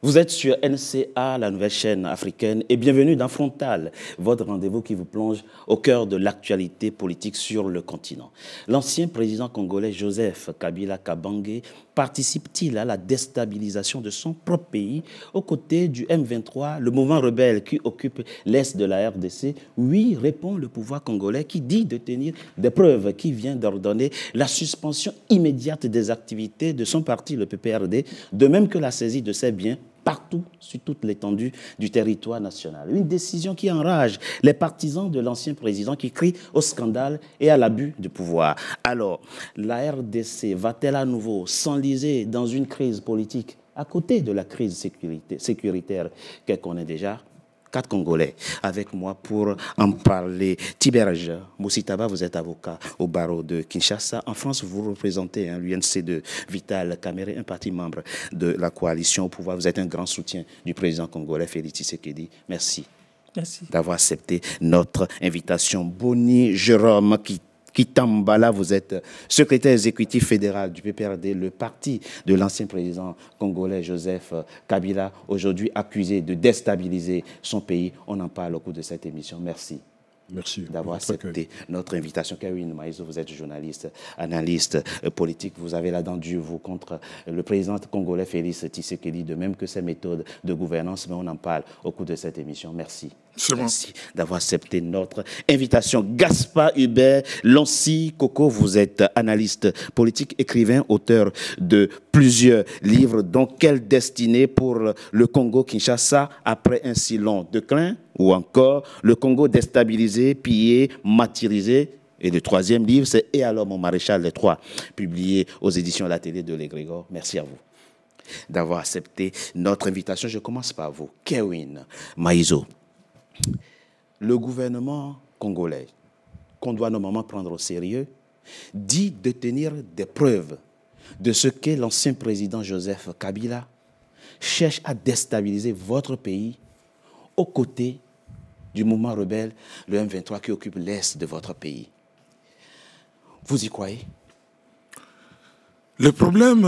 Vous êtes sur NCA, la nouvelle chaîne africaine, et bienvenue dans Frontal, votre rendez-vous qui vous plonge au cœur de l'actualité politique sur le continent. L'ancien président congolais Joseph Kabila Kabange participe-t-il à la déstabilisation de son propre pays aux côtés du M23, le mouvement rebelle qui occupe l'est de la RDC? Oui, répond le pouvoir congolais qui dit détenir des preuves qui vient d'ordonner la suspension immédiate des activités de son parti, le PPRD, de même que la saisie de ses biens partout sur toute l'étendue du territoire national. Une décision qui enrage les partisans de l'ancien président qui crient au scandale et à l'abus de pouvoir. Alors, la RDC va-t-elle à nouveau s'enliser dans une crise politique à côté de la crise sécuritaire qu'elle connaît déjà? 4 Congolais avec moi pour en parler. Tiberge Moussitaba, vous êtes avocat au barreau de Kinshasa. En France, vous représentez l'UNC de Vital Kamerhe, un parti membre de la coalition au pouvoir. Vous êtes un grand soutien du président congolais Félix Tshisekedi. Merci. Merci D'avoir accepté notre invitation. Boni Jérôme Kitambala, vous êtes secrétaire exécutif fédéral du PPRD, le parti de l'ancien président congolais Joseph Kabila, aujourd'hui accusé de déstabiliser son pays. On en parle au cours de cette émission. Merci. Merci d'avoir accepté notre invitation. Kawin Maïso, vous êtes journaliste, analyste politique. Vous avez la dent dure, vous, contre le président congolais Félix Tshisekedi, de même que ses méthodes de gouvernance, mais on en parle au cours de cette émission. Merci. Merci d'avoir accepté notre invitation. Gaspard Hubert Loncy Coco, vous êtes analyste politique, écrivain, auteur de plusieurs livres. Donc, quelle destinée pour le Congo-Kinshasa après un si long déclin? Ou encore, le Congo déstabilisé, pillé, martyrisé. Et le troisième livre, c'est « Et alors, mon maréchal », les 3, publié aux éditions La Télé de l'Égrégore. Merci à vous d'avoir accepté notre invitation. Je commence par vous. Kewin Maïso. Le gouvernement congolais, qu'on doit normalement prendre au sérieux, dit détenir des preuves de ce que l'ancien président Joseph Kabila cherche à déstabiliser votre pays aux côtés du mouvement rebelle, le M23, qui occupe l'est de votre pays. Vous y croyez? Le problème,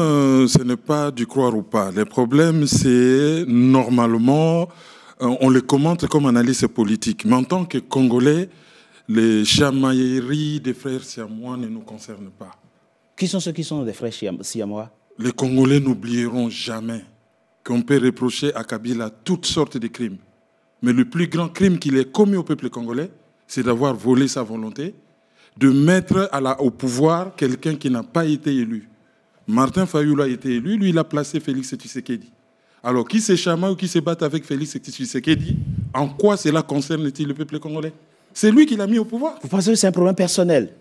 ce n'est pas du croire ou pas. Le problème, c'est normalement, on le commente comme analyse politique. Mais en tant que Congolais, les chamailleries des frères siamois ne nous concernent pas. Qui sont ceux qui sont des frères siamois? Les Congolais n'oublieront jamais qu'on peut reprocher à Kabila toutes sortes de crimes. Mais le plus grand crime qu'il ait commis au peuple congolais, c'est d'avoir volé sa volonté, de mettre au pouvoir quelqu'un qui n'a pas été élu. Martin Fayulu a été élu, lui il a placé Félix Tshisekedi. Alors qui se chamaille ou qui se bat avec Félix Tshisekedi, en quoi cela concerne-t-il le peuple congolais? C'est lui qui l'a mis au pouvoir. Vous pensez que c'est un problème personnel?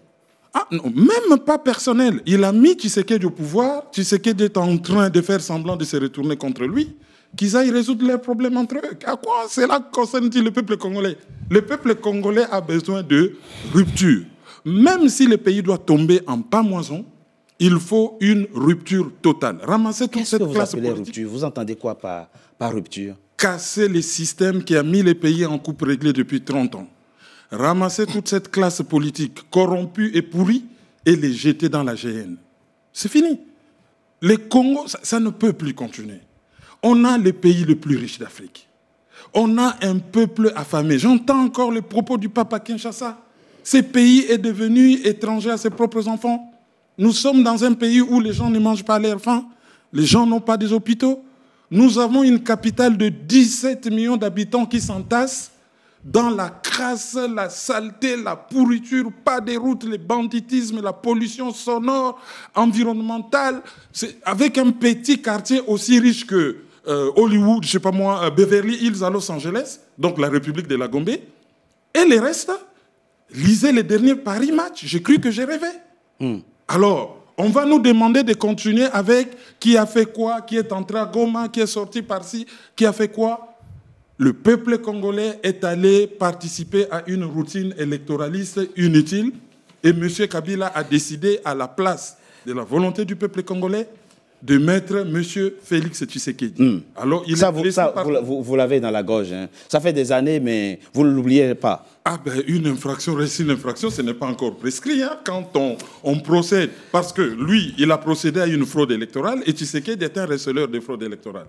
Ah non, même pas personnel. Il a mis Tshisekedi au pouvoir, Tshisekedi est en train de faire semblant de se retourner contre lui, qu'ils aillent résoudre leurs problèmes entre eux. À quoi cela concerne-t-il le peuple congolais? Le peuple congolais a besoin de rupture. Même si le pays doit tomber en pamoison, il faut une rupture totale. Ramasser toute cette classe politique. Rupture? Vous entendez quoi par rupture? Casser le système qui a mis les pays en coupe réglée depuis 30 ans. Ramasser toute cette classe politique corrompue et pourrie et les jeter dans la GN. C'est fini. Le Congo, ça ne peut plus continuer. On a le pays le plus riche d'Afrique. On a un peuple affamé. J'entends encore les propos du Papa Kinshasa. Ce pays est devenu étranger à ses propres enfants. Nous sommes dans un pays où les gens ne mangent pas à leur faim. Les gens n'ont pas des hôpitaux. Nous avons une capitale de 17 millions d'habitants qui s'entassent dans la crasse, la saleté, la pourriture, pas de routes, le banditisme, la pollution sonore, environnementale. Avec un petit quartier aussi riche que Hollywood, je sais pas moi, Beverly Hills à Los Angeles, donc la République de la Gombe. Et les restes, lisez les derniers Paris Match, j'ai cru que j'ai rêvé. Alors, on va nous demander de continuer avec qui a fait quoi, qui est entré à Goma, qui est sorti par-ci, qui a fait quoi. Le peuple congolais est allé participer à une routine électoraliste inutile et M. Kabila a décidé, à la place de la volonté du peuple congolais, de mettre M. Félix Tshisekedi. Alors, vous l'avez dans la gorge. Hein. Ça fait des années, mais vous ne l'oubliez pas. Ah ben, une infraction, reste une infraction, ce n'est pas encore prescrit. Hein, quand on procède, parce que lui, il a procédé à une fraude électorale et Tshisekedi est un receleur de fraude électorale.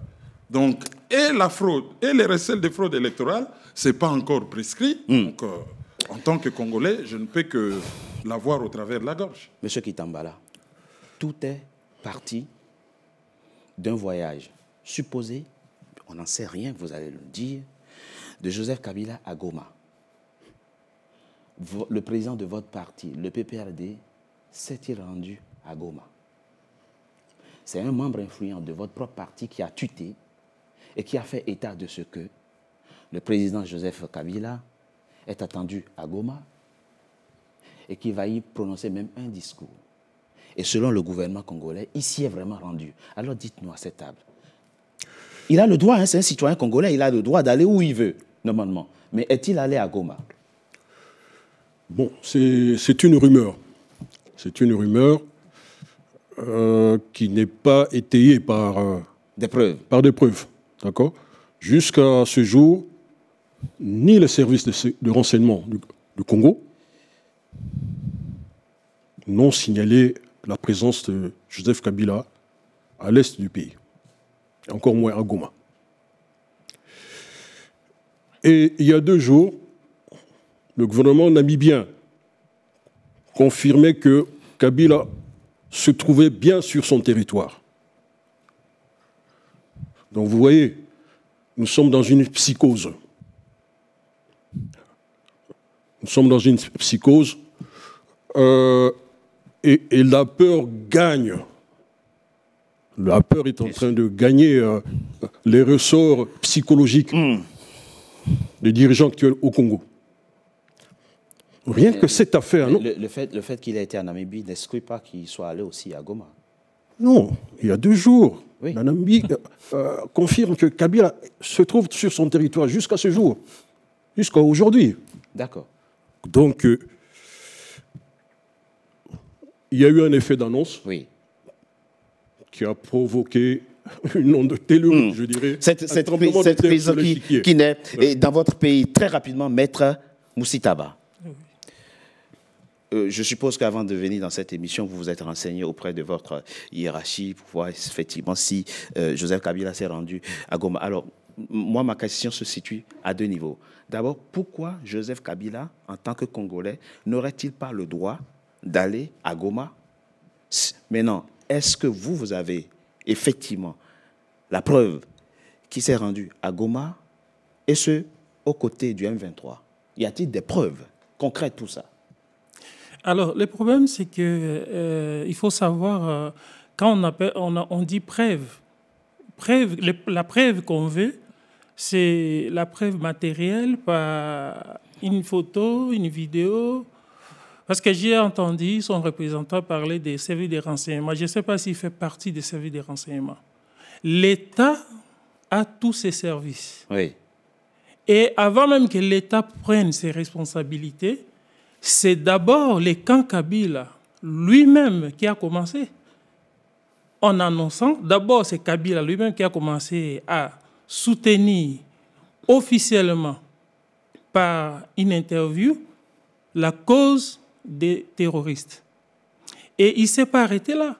Donc, et la fraude, et les recels de fraude électorale, ce n'est pas encore prescrit. Donc, en tant que Congolais, je ne peux que l'avoir au travers de la gorge. Monsieur Kitambala, tout est parti d'un voyage supposé, on n'en sait rien, vous allez le dire, de Joseph Kabila à Goma. Le président de votre parti, le PPRD, s'est-il rendu à Goma? C'est un membre influent de votre propre parti qui a tuté et qui a fait état de ce que le président Joseph Kabila est attendu à Goma et qui va y prononcer même un discours. Et selon le gouvernement congolais, il s'y est vraiment rendu. Alors dites-nous à cette table. Il a le droit, hein, c'est un citoyen congolais, il a le droit d'aller où il veut, normalement. Mais est-il allé à Goma? Bon, c'est une rumeur. C'est une rumeur qui n'est pas étayée par des preuves. Par des preuves, d'accord? Jusqu'à ce jour, ni les services de renseignement du Congo n'ont signalé la présence de Joseph Kabila à l'est du pays, et encore moins à Goma. Et il y a 2 jours, le gouvernement namibien confirmait que Kabila se trouvait bien sur son territoire. Donc vous voyez, nous sommes dans une psychose. Nous sommes dans une psychose et la peur gagne. La peur est en train de gagner les ressorts psychologiques des dirigeants actuels au Congo. Rien que cette affaire, non? Le fait qu'il ait été en Namibie n'exclut pas qu'il soit allé aussi à Goma. Non, il y a 2 jours, oui. La Namibie confirme que Kabila se trouve sur son territoire jusqu'à ce jour, jusqu'à aujourd'hui. D'accord. Donc, il y a eu un effet d'annonce qui a provoqué une onde tellurique, je dirais. Cette prise qui naît dans votre pays, très rapidement, Maître Moussitaba. Je suppose qu'avant de venir dans cette émission, vous vous êtes renseigné auprès de votre hiérarchie pour voir effectivement si Joseph Kabila s'est rendu à Goma. Alors, moi, ma question se situe à 2 niveaux. D'abord, pourquoi Joseph Kabila, en tant que Congolais, n'aurait-il pas le droit d'aller à Goma? Maintenant, est-ce que vous avez effectivement la preuve qu'il s'est rendu à Goma, et ce, aux côtés du M23? Y a-t-il des preuves concrètes pour ça? Alors, le problème, c'est que il faut savoir, quand on dit preuve, la preuve qu'on veut, c'est la preuve matérielle par une photo, une vidéo. Parce que j'ai entendu son représentant parler des services de renseignement. Je ne sais pas s'il fait partie des services de renseignement. L'État a tous ses services. Oui. Et avant même que l'État prenne ses responsabilités, c'est d'abord le camp Kabila lui-même qui a commencé. En annonçant, d'abord c'est Kabila lui-même qui a commencé à soutenir officiellement par une interview la cause des terroristes. Et il ne s'est pas arrêté là.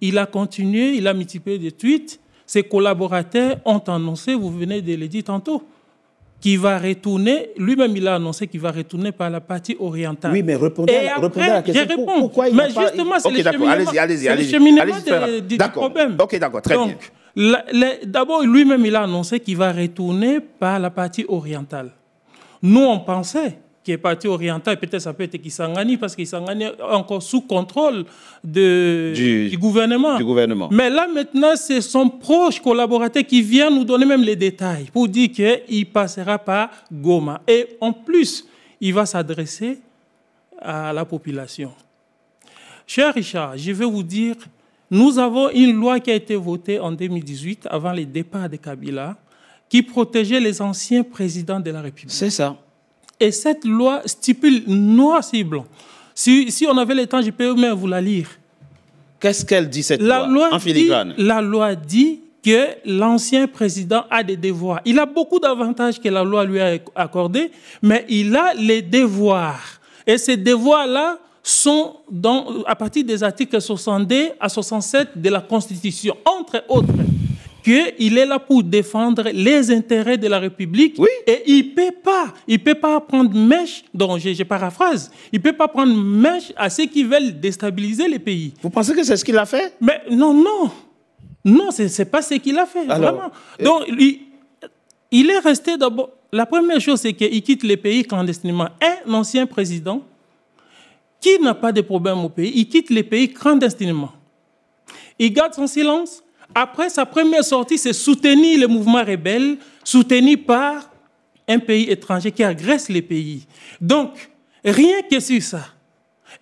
Il a continué, il a multiplié des tweets. Ses collaborateurs ont annoncé, vous venez de le dire tantôt, qu'il va retourner, lui-même il a annoncé qu'il va retourner par la partie orientale. Oui, mais répondez à la question. Je réponds. Pourquoi il mais pas... justement, c'est okay, le cheminement du problème. Ok, d'accord, très bien. D'abord, lui-même il a annoncé qu'il va retourner par la partie orientale. Nous, on pensait que la partie orientale, peut-être ça peut être Kisangani, parce que Kisangani est encore sous contrôle du gouvernement. Mais là, maintenant, c'est son proche collaborateur qui vient nous donner même les détails pour dire qu'il passera par Goma. Et en plus, il va s'adresser à la population. Cher Richard, je vais vous dire, nous avons une loi qui a été votée en 2018, avant le départ de Kabila, qui protégeait les anciens présidents de la République. C'est ça. Et cette loi stipule noir sur blanc. Si on avait le temps, je peux même vous la lire. Qu'est-ce qu'elle dit, cette loi en filigrane? La loi dit que l'ancien président a des devoirs. Il a beaucoup d'avantages que la loi lui a accordés, mais il a les devoirs. Et ces devoirs-là sont à partir des articles 62 à 67 de la Constitution, entre autres, qu'il est là pour défendre les intérêts de la République. Oui. Et il ne peut pas prendre mèche, donc je paraphrase, il ne peut pas prendre mèche à ceux qui veulent déstabiliser les pays. Vous pensez que c'est ce qu'il a fait? Mais non, ce n'est pas ce qu'il a fait, alors, vraiment. Donc, il est resté d'abord... La première chose, c'est qu'il quitte les pays clandestinement. Un ancien président qui n'a pas de problème au pays, il quitte les pays clandestinement. Il garde son silence. Après, sa première sortie, c'est soutenir le mouvement rebelle, soutenu par un pays étranger qui agresse les pays. Donc, rien que sur ça.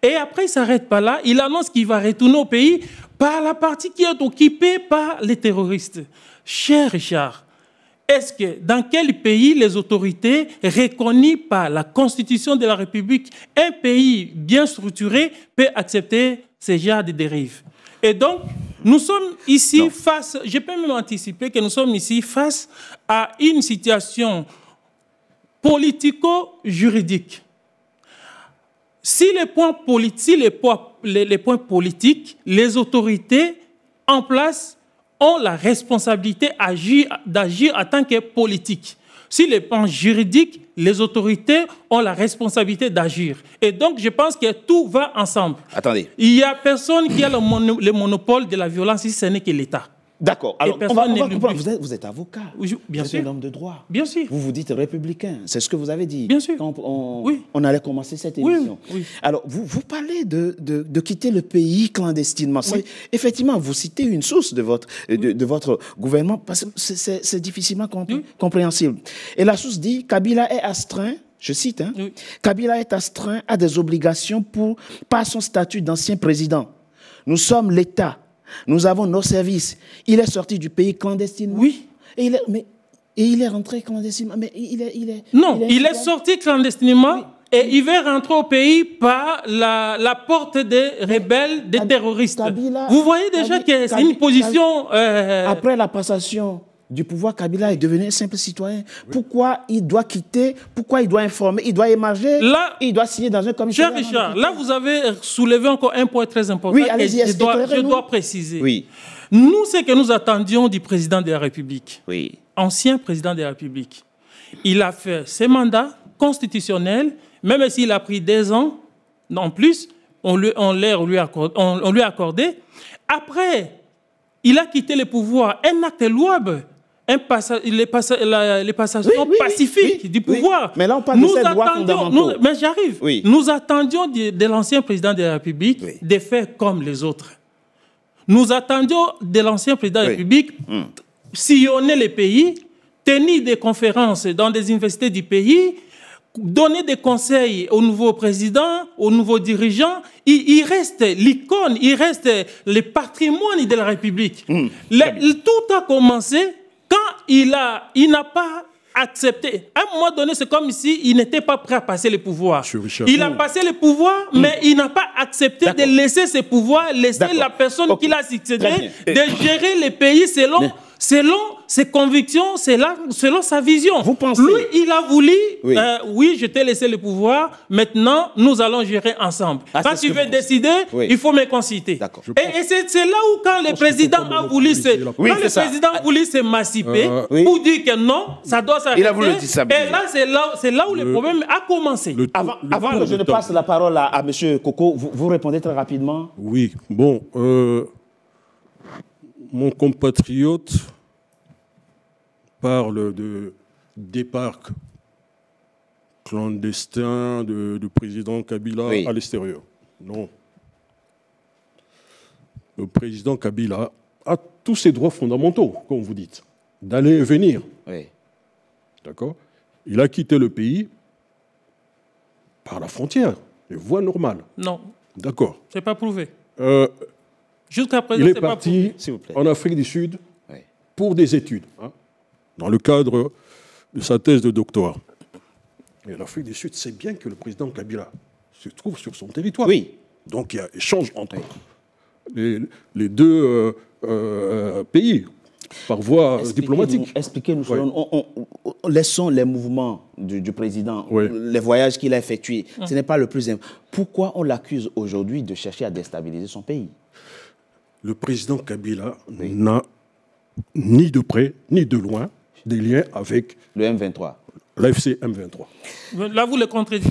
Et après, il ne s'arrête pas là. Il annonce qu'il va retourner au pays par la partie qui est occupée par les terroristes. Cher Richard, est-ce que dans quel pays les autorités reconnues par la Constitution de la République, un pays bien structuré peut accepter ce genre de dérives? Et donc, nous sommes ici face, je peux même anticiper que nous sommes ici face à une situation politico-juridique. Si les points politiques, les autorités en place ont la responsabilité d'agir en tant que politique. Si les points juridiques, les autorités ont la responsabilité d'agir. Et donc, je pense que tout va ensemble. Attendez. Il n'y a personne qui a le monopole de la violence si ce n'est que l'État. D'accord. Alors, on va comprendre. Vous êtes avocat. Oui, bien sûr. Vous êtes un homme de droit. Bien sûr. Vous vous dites républicain. C'est ce que vous avez dit. Bien sûr. Quand on allait commencer cette émission. Oui. Alors, vous parlez de quitter le pays clandestinement. Oui. Effectivement, vous citez une source de votre gouvernement parce que c'est difficilement compréhensible. Et la source dit Kabila est astreint. Je cite, Kabila est astreint à des obligations par son statut d'ancien président. Nous sommes l'État. Nous avons nos services. Il est sorti du pays clandestinement. Oui. Et il est rentré clandestinement. Mais il est sorti clandestinement et il va rentrer au pays par la porte des rebelles, des terroristes. Vous voyez déjà que c'est une position... Après la passation du pouvoir, Kabila est devenu un simple citoyen. Oui. Pourquoi il doit quitter? Pourquoi il doit informer? Il doit émarger? Là, il doit signer dans un commissariat. Cher Richard, là vous avez soulevé encore un point très important. Oui, allez-y, je dois préciser. Oui. Nous, ce que nous attendions du président de la République, oui, ancien président de la République, il a fait ses mandats constitutionnels, même s'il a pris 2 ans, en plus, on lui a accordé. Après, il a quitté le pouvoir, un acte louable. Les passations pacifiques du pouvoir. Mais là, on parle de ces droits fondamentaux. Mais j'arrive. Oui. Nous attendions de l'ancien président de la République des faits comme les autres. Nous attendions de l'ancien président de la République sillonner les pays, tenir des conférences dans des universités du pays, donner des conseils au nouveau président, aux nouveaux dirigeants. Il reste l'icône, il reste le patrimoine de la République. Tout a commencé quand il n'a pas accepté. À un moment donné, c'est comme s'il n'était pas prêt à passer le pouvoir. Il a passé le pouvoir, mais il n'a pas accepté de laisser ce pouvoir, laisser la personne qui l'a succédé, de gérer les pays selon ses convictions, selon sa vision. Vous pensez... Lui, il a voulu, oui, je t'ai laissé le pouvoir, maintenant, nous allons gérer ensemble. Quand tu veux décider, il faut me consulter. Et c'est là où, quand le président a voulu s'émanciper, pour dire que non, ça doit s'arrêter, et là, c'est là où le problème a commencé. Avant que je ne passe la parole à M. Koko, vous répondez très rapidement. Oui, bon... Mon compatriote parle de départ clandestin du président Kabila à l'extérieur. Non. Le président Kabila a tous ses droits fondamentaux, comme vous dites, d'aller et venir. Oui. D'accord? Il a quitté le pays par la frontière, les voies normales. Non. D'accord. C'est pas prouvé. Jusqu'à présent, il est parti en Afrique du Sud pour des études, dans le cadre de sa thèse de doctorat. Et l'Afrique du Sud sait bien que le président Kabila se trouve sur son territoire. Oui. Donc il y a échange entre les deux pays. par voie diplomatique. Expliquez-nous, laissons les mouvements du président, les voyages qu'il a effectués. Ce n'est pas le plus important. Pourquoi on l'accuse aujourd'hui de chercher à déstabiliser son pays? Le président Kabila n'a ni de près, ni de loin, des liens avec le M23. L'AFC M23. Là, vous le contredisez.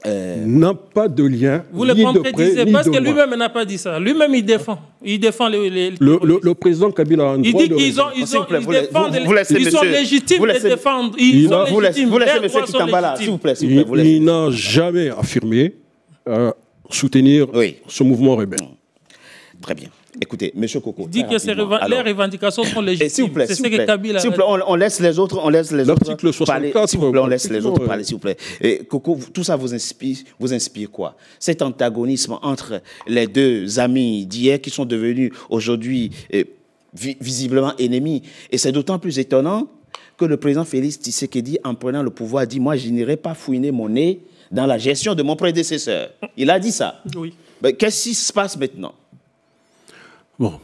N'a pas de lien. Vous le contredisez parce que lui-même n'a pas dit ça. Lui-même, il défend. Il défend le président Kabila a un droit de... Il dit qu'ils sont légitimes de défendre. Vous laissez M. Kitambala, s'il vous plaît. Il n'a jamais affirmé soutenir ce mouvement rebelle. Très bien. Écoutez, M. Koko. Il dit que les revendications sont légitimes. S'il vous plaît, c'est ce que Kabila a dit. On laisse les autres L'article 64, s'il vous plaît, on laisse les autres parler, s'il vous plaît. Et Koko, tout ça vous inspire quoi? Cet antagonisme entre les deux amis d'hier qui sont devenus aujourd'hui visiblement ennemis. Et c'est d'autant plus étonnant que le président Félix Tshisekedi, en prenant le pouvoir, dit « Moi, je n'irai pas fouiner mon nez dans la gestion de mon prédécesseur ». Il a dit ça. Oui. Qu'est-ce qui se passe maintenant? Bon,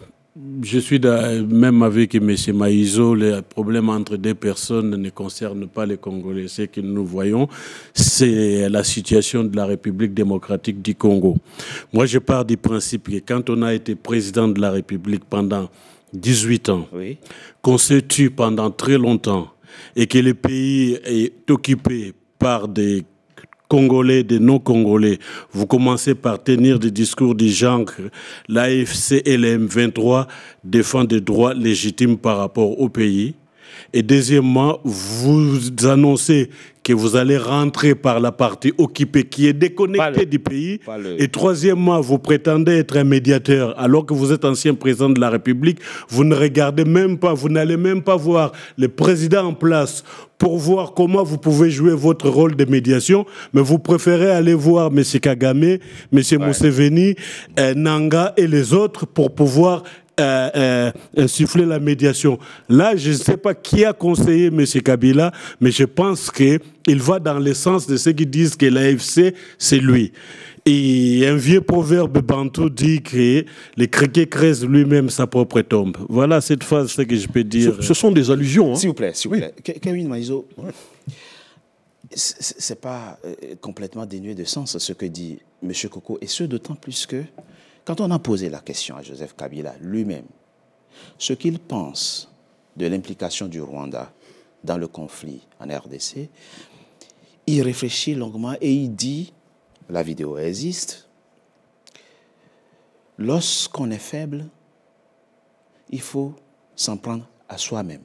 je suis même avec M. Maïzo, le problème entre deux personnes ne concerne pas les Congolais. Ce que nous voyons, c'est la situation de la République démocratique du Congo. Moi, je pars du principe que quand on a été président de la République pendant 18 ans, qu'on se tue pendant très longtemps et que le pays est occupé par des Congolais, des non-Congolais, vous commencez par tenir des discours du genre que l'AFC et le M23 défendent des droits légitimes par rapport au pays. Et deuxièmement, vous annoncez que vous allez rentrer par la partie occupée qui est déconnectée du pays. Et troisièmement, vous prétendez être un médiateur alors que vous êtes ancien président de la République. Vous ne regardez même pas, vous n'allez même pas voir le président en place pour voir comment vous pouvez jouer votre rôle de médiation, mais vous préférez aller voir M. Kagame, M. Museveni, Nanga et les autres pour pouvoir insuffler la médiation. Là, je ne sais pas qui a conseillé M. Kabila, mais je pense qu'il va dans le sens de ceux qui disent que l'AFC, c'est lui. Et un vieux proverbe bantou dit que le criquet creuse lui-même sa propre tombe. Voilà cette phrase, ce que je peux dire. Ce sont des allusions. Hein. S'il vous plaît, s'il vous plaît. Kevin Maïzo, ce n'est pas complètement dénué de sens ce que dit M. Koko, et ce d'autant plus que quand on a posé la question à Joseph Kabila lui-même, ce qu'il pense de l'implication du Rwanda dans le conflit en RDC, il réfléchit longuement et il dit, la vidéo existe, lorsqu'on est faible, il faut s'en prendre à soi-même.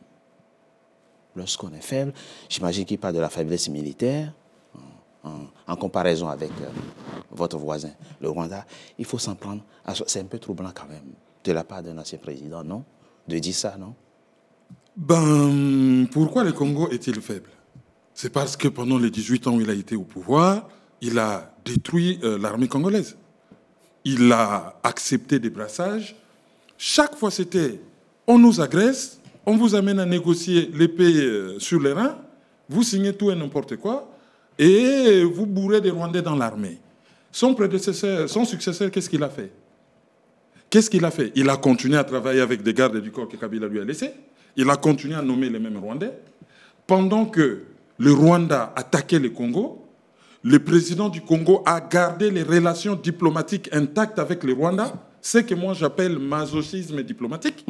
Lorsqu'on est faible, j'imagine qu'il parle de la faiblesse militaire, en comparaison avec votre voisin, le Rwanda, il faut s'en prendre à soi. C'est un peu troublant quand même, de la part d'un ancien président, non? De dire ça, non? Pourquoi le Congo est-il faible? C'est parce que pendant les 18 ans où il a été au pouvoir, il a détruit l'armée congolaise. Il a accepté des brassages. Chaque fois, c'était on nous agresse, on vous amène à négocier l'épée sur les reins, vous signez tout et n'importe quoi, et vous bourrez des Rwandais dans l'armée. Son prédécesseur, son successeur, qu'est-ce qu'il a fait? Qu'est-ce qu'il a fait? Il a continué à travailler avec des gardes du corps que Kabila lui a laissés. Il a continué à nommer les mêmes Rwandais. Pendant que le Rwanda attaquait le Congo, le président du Congo a gardé les relations diplomatiques intactes avec le Rwanda, ce que moi j'appelle masochisme diplomatique.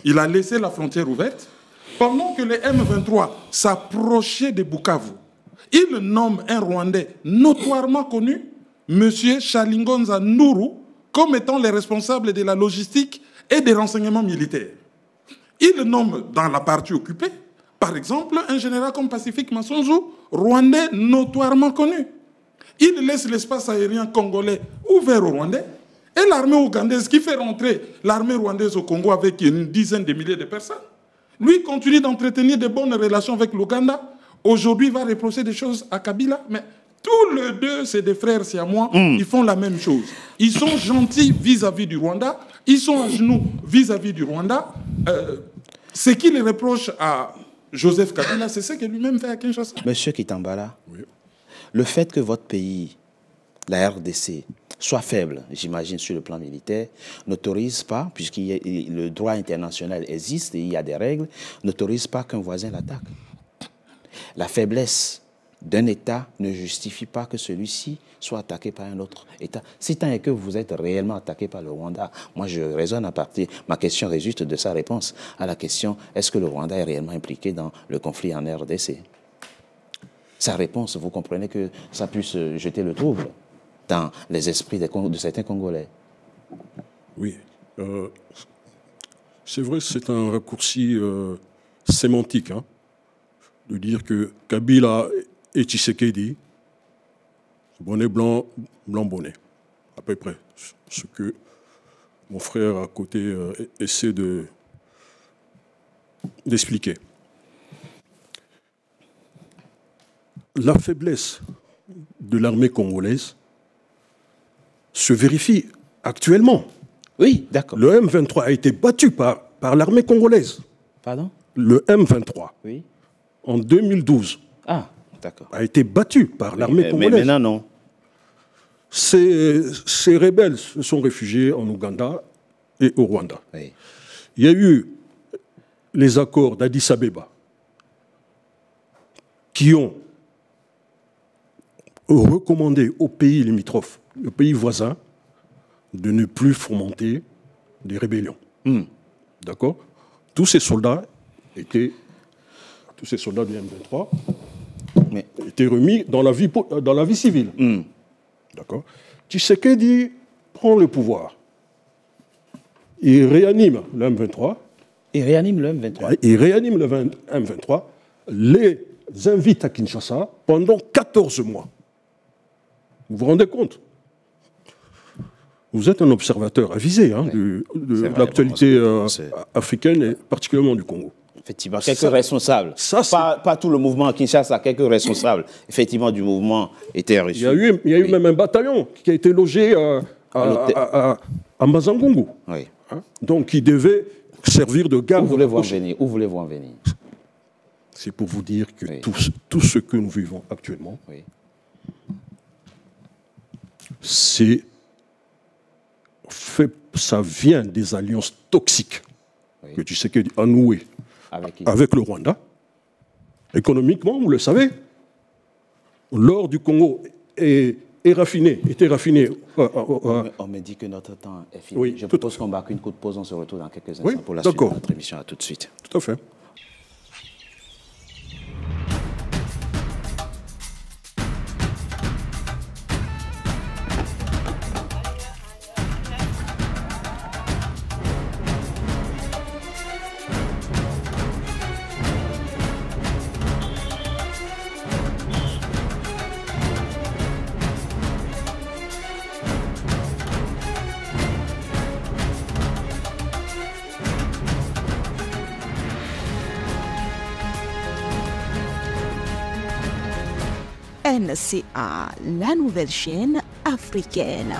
Il a laissé la frontière ouverte. Pendant que les M23 s'approchaient de Bukavu, il nomme un Rwandais notoirement connu, M. Chalingonza Nuru, comme étant les responsables de la logistique et des renseignements militaires. Il nomme dans la partie occupée, par exemple, un général comme Pacifique Massonzou, Rwandais notoirement connu. Il laisse l'espace aérien congolais ouvert aux Rwandais et l'armée ougandaise qui fait rentrer l'armée rwandaise au Congo avec une dizaine de milliers de personnes. Lui continue d'entretenir de bonnes relations avec l'Ouganda. Aujourd'hui, il va reprocher des choses à Kabila, mais tous les deux, c'est des frères siamois, ils font la même chose. Ils sont gentils vis-à-vis du Rwanda, ils sont à genoux vis-à-vis du Rwanda. Ce qu'il reproche à Joseph Kabila, c'est ce que lui-même fait à Kinshasa. Monsieur Kitambala, le fait que votre pays la RDC soit faible, j'imagine, sur le plan militaire, n'autorise pas, puisque le droit international existe et il y a des règles, n'autorise pas qu'un voisin l'attaque. La faiblesse d'un État ne justifie pas que celui-ci soit attaqué par un autre État. Si tant est que vous êtes réellement attaqué par le Rwanda, moi je raisonne à partir, ma question résulte de sa réponse à la question, est-ce que le Rwanda est réellement impliqué dans le conflit en RDC? Sa réponse, vous comprenez que ça puisse jeter le trouble dans les esprits de certains Congolais. Oui. C'est vrai, c'est un raccourci sémantique, hein, de dire que Kabila et Tshisekedi, bonnet blanc, blanc bonnet, à peu près. Ce que mon frère à côté essaie d'expliquer. La faiblesse de l'armée congolaise se vérifie actuellement. Oui, d'accord. Le M23 a été battu par l'armée congolaise. Pardon? Le M23, oui. En 2012, a été battu par l'armée congolaise. Mais maintenant, non. Ces rebelles se sont réfugiés en Ouganda et au Rwanda. Oui. Il y a eu les accords d'Addis Abeba qui ont recommandé aux pays limitrophes, aux pays voisins, de ne plus fomenter des rébellions. D'accord? Tous ces soldats du M23 étaient remis dans la vie civile. D'accord? Tshisekedi prend le pouvoir. Il réanime le M23. Il réanime le M23. Il réanime le M23, les invite à Kinshasa pendant 14 mois. Vous vous rendez compte? Vous êtes un observateur avisé de l'actualité africaine et particulièrement du Congo. Effectivement, quelques responsables. Pas tout le mouvement à Kinshasa, quelques responsables, effectivement, du mouvement étaient reçus. Il y a eu même un bataillon qui a été logé à Mazangungu. Oui. Donc, qui devait servir de garde. Où voulez-vous en venir? C'est pour vous dire que tout ce que nous vivons actuellement, ça vient des alliances toxiques que Tshisekedi a nouées avec le Rwanda. Économiquement, vous le savez, l'or du Congo était raffiné. On me dit que notre temps est fini. Oui, je propose qu'on marque une courte pause, on se retrouve dans quelques instants pour la suite de notre émission. À tout de suite. Tout à fait. NCA, la nouvelle chaîne africaine.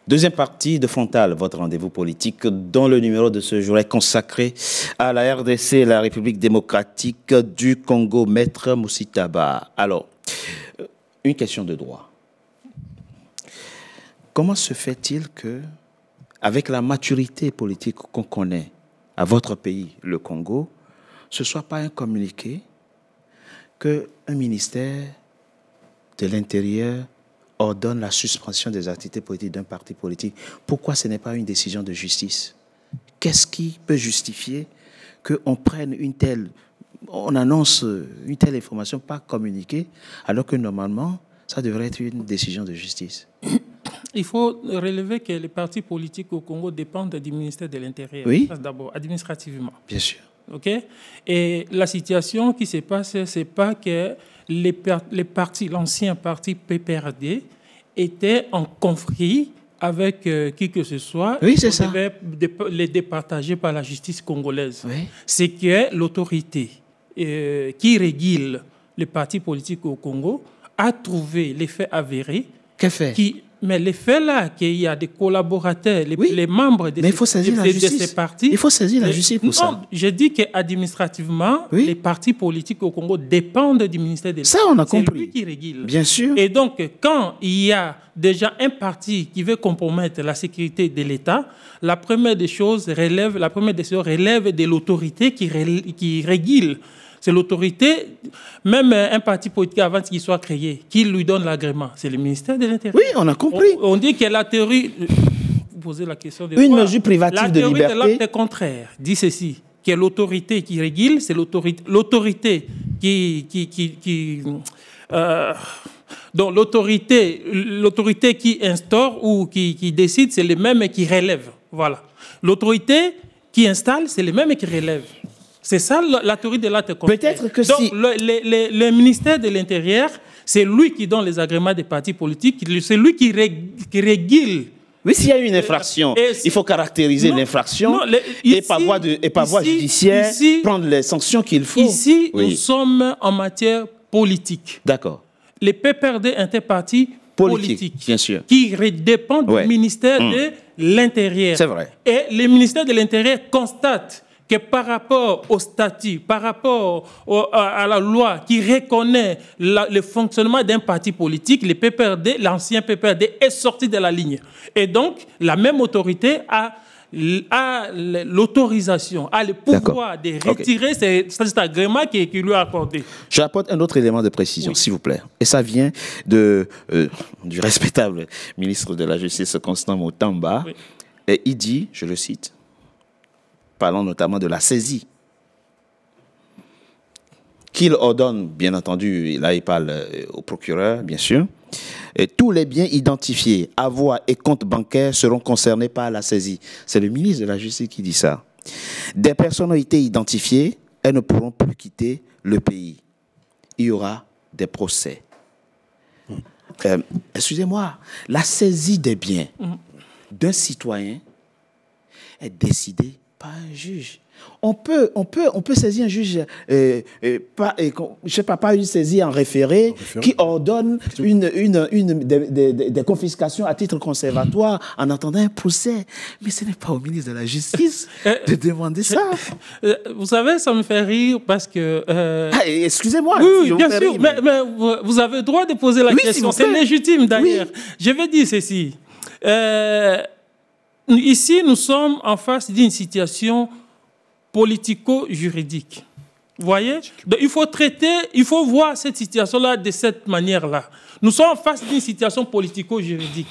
Deuxième partie de Frontal, votre rendez-vous politique, dont le numéro de ce jour est consacré à la RDC, la République démocratique du Congo, Maître Moussitaba. Alors, une question de droit. Comment se fait-il que, avec la maturité politique qu'on connaît à votre pays, le Congo, ce ne soit pas un communiqué qu'un ministère de l'Intérieur ordonne la suspension des activités politiques d'un parti politique? Pourquoi ce n'est pas une décision de justice? Qu'est-ce qui peut justifier qu'on prenne on annonce une telle information pas communiquée, alors que normalement, ça devrait être une décision de justice? Il faut relever que les partis politiques au Congo dépendent du ministère de l'Intérieur. Oui. D'abord, administrativement. Bien sûr. Okay? Et la situation qui se passe, c'est pas que les partis, l'ancien parti PPRD, était en conflit avec qui que ce soit. Oui, c'est ça. Devait les départager par la justice congolaise. Oui. C'est que l'autorité qui régule les partis politiques au Congo a trouvé les faits avérés. Qu'a fait? Mais les faits là, qu'il y a des collaborateurs, les membres de ces partis... Il faut saisir la justice pour ça. Non, je dis qu'administrativement, les partis politiques au Congo dépendent du ministère de l'État. Ça, on a compris. C'est lui qui régule. Bien sûr. Et donc, quand il y a déjà un parti qui veut compromettre la sécurité de l'État, la première des choses relève de l'autorité qui régule. C'est l'autorité, même un parti politique avant qu'il soit créé, qui lui donne l'agrément. C'est le ministère de l'Intérieur. Oui, on a compris. On dit que la théorie... Vous posez la question de une mesure privative de liberté. La théorie de l'acte contraire dit ceci, que l'autorité qui régule, c'est l'autorité donc l'autorité qui instaure ou qui décide, c'est le même qui relève. Voilà. L'autorité qui installe, c'est le même qui relève. C'est ça la théorie de l'acte contraire. Peut-être que donc, si... le ministère de l'Intérieur, c'est lui qui donne les agréments des partis politiques, c'est lui qui régule. Oui, s'il y a une infraction, il faut caractériser l'infraction et par voie judiciaire, prendre les sanctions qu'il faut. Ici, nous sommes en matière politique. D'accord. Les PPRD interpartis politiques, bien sûr, qui dépendent du ministère de l'Intérieur. C'est vrai. Et le ministère de l'Intérieur constate que par rapport au statut, par rapport à la loi qui reconnaît le fonctionnement d'un parti politique, le PPRD, l'ancien PPRD, est sorti de la ligne. Et donc, la même autorité a l'autorisation, a le pouvoir de retirer cet agrément qui lui est accordé. J'apporte un autre élément de précision, s'il vous plaît. Et ça vient du respectable ministre de la Justice, Constant Mutamba. Oui. Et il dit, je le cite, parlant notamment de la saisie, qu'il ordonne, bien entendu, là il parle au procureur, bien sûr, et tous les biens identifiés, avoirs et comptes bancaires seront concernés par la saisie. C'est le ministre de la Justice qui dit ça. Des personnalités identifiées, elles ne pourront plus quitter le pays. Il y aura des procès. Excusez-moi, la saisie des biens d'un citoyen est décidée par un juge. On peut saisir un juge, je sais pas une saisie en référé qui ordonne des confiscations à titre conservatoire en attendant un procès. Mais ce n'est pas au ministre de la Justice de demander ça. Vous savez, ça me fait rire parce que... excusez-moi. Oui, bien sûr, mais vous avez le droit de poser la question. C'est légitime d'ailleurs. Oui. Je vais dire ceci. Ici, nous sommes en face d'une situation politico-juridique. Vous voyez? Donc, il faut voir cette situation-là de cette manière-là. Nous sommes en face d'une situation politico-juridique.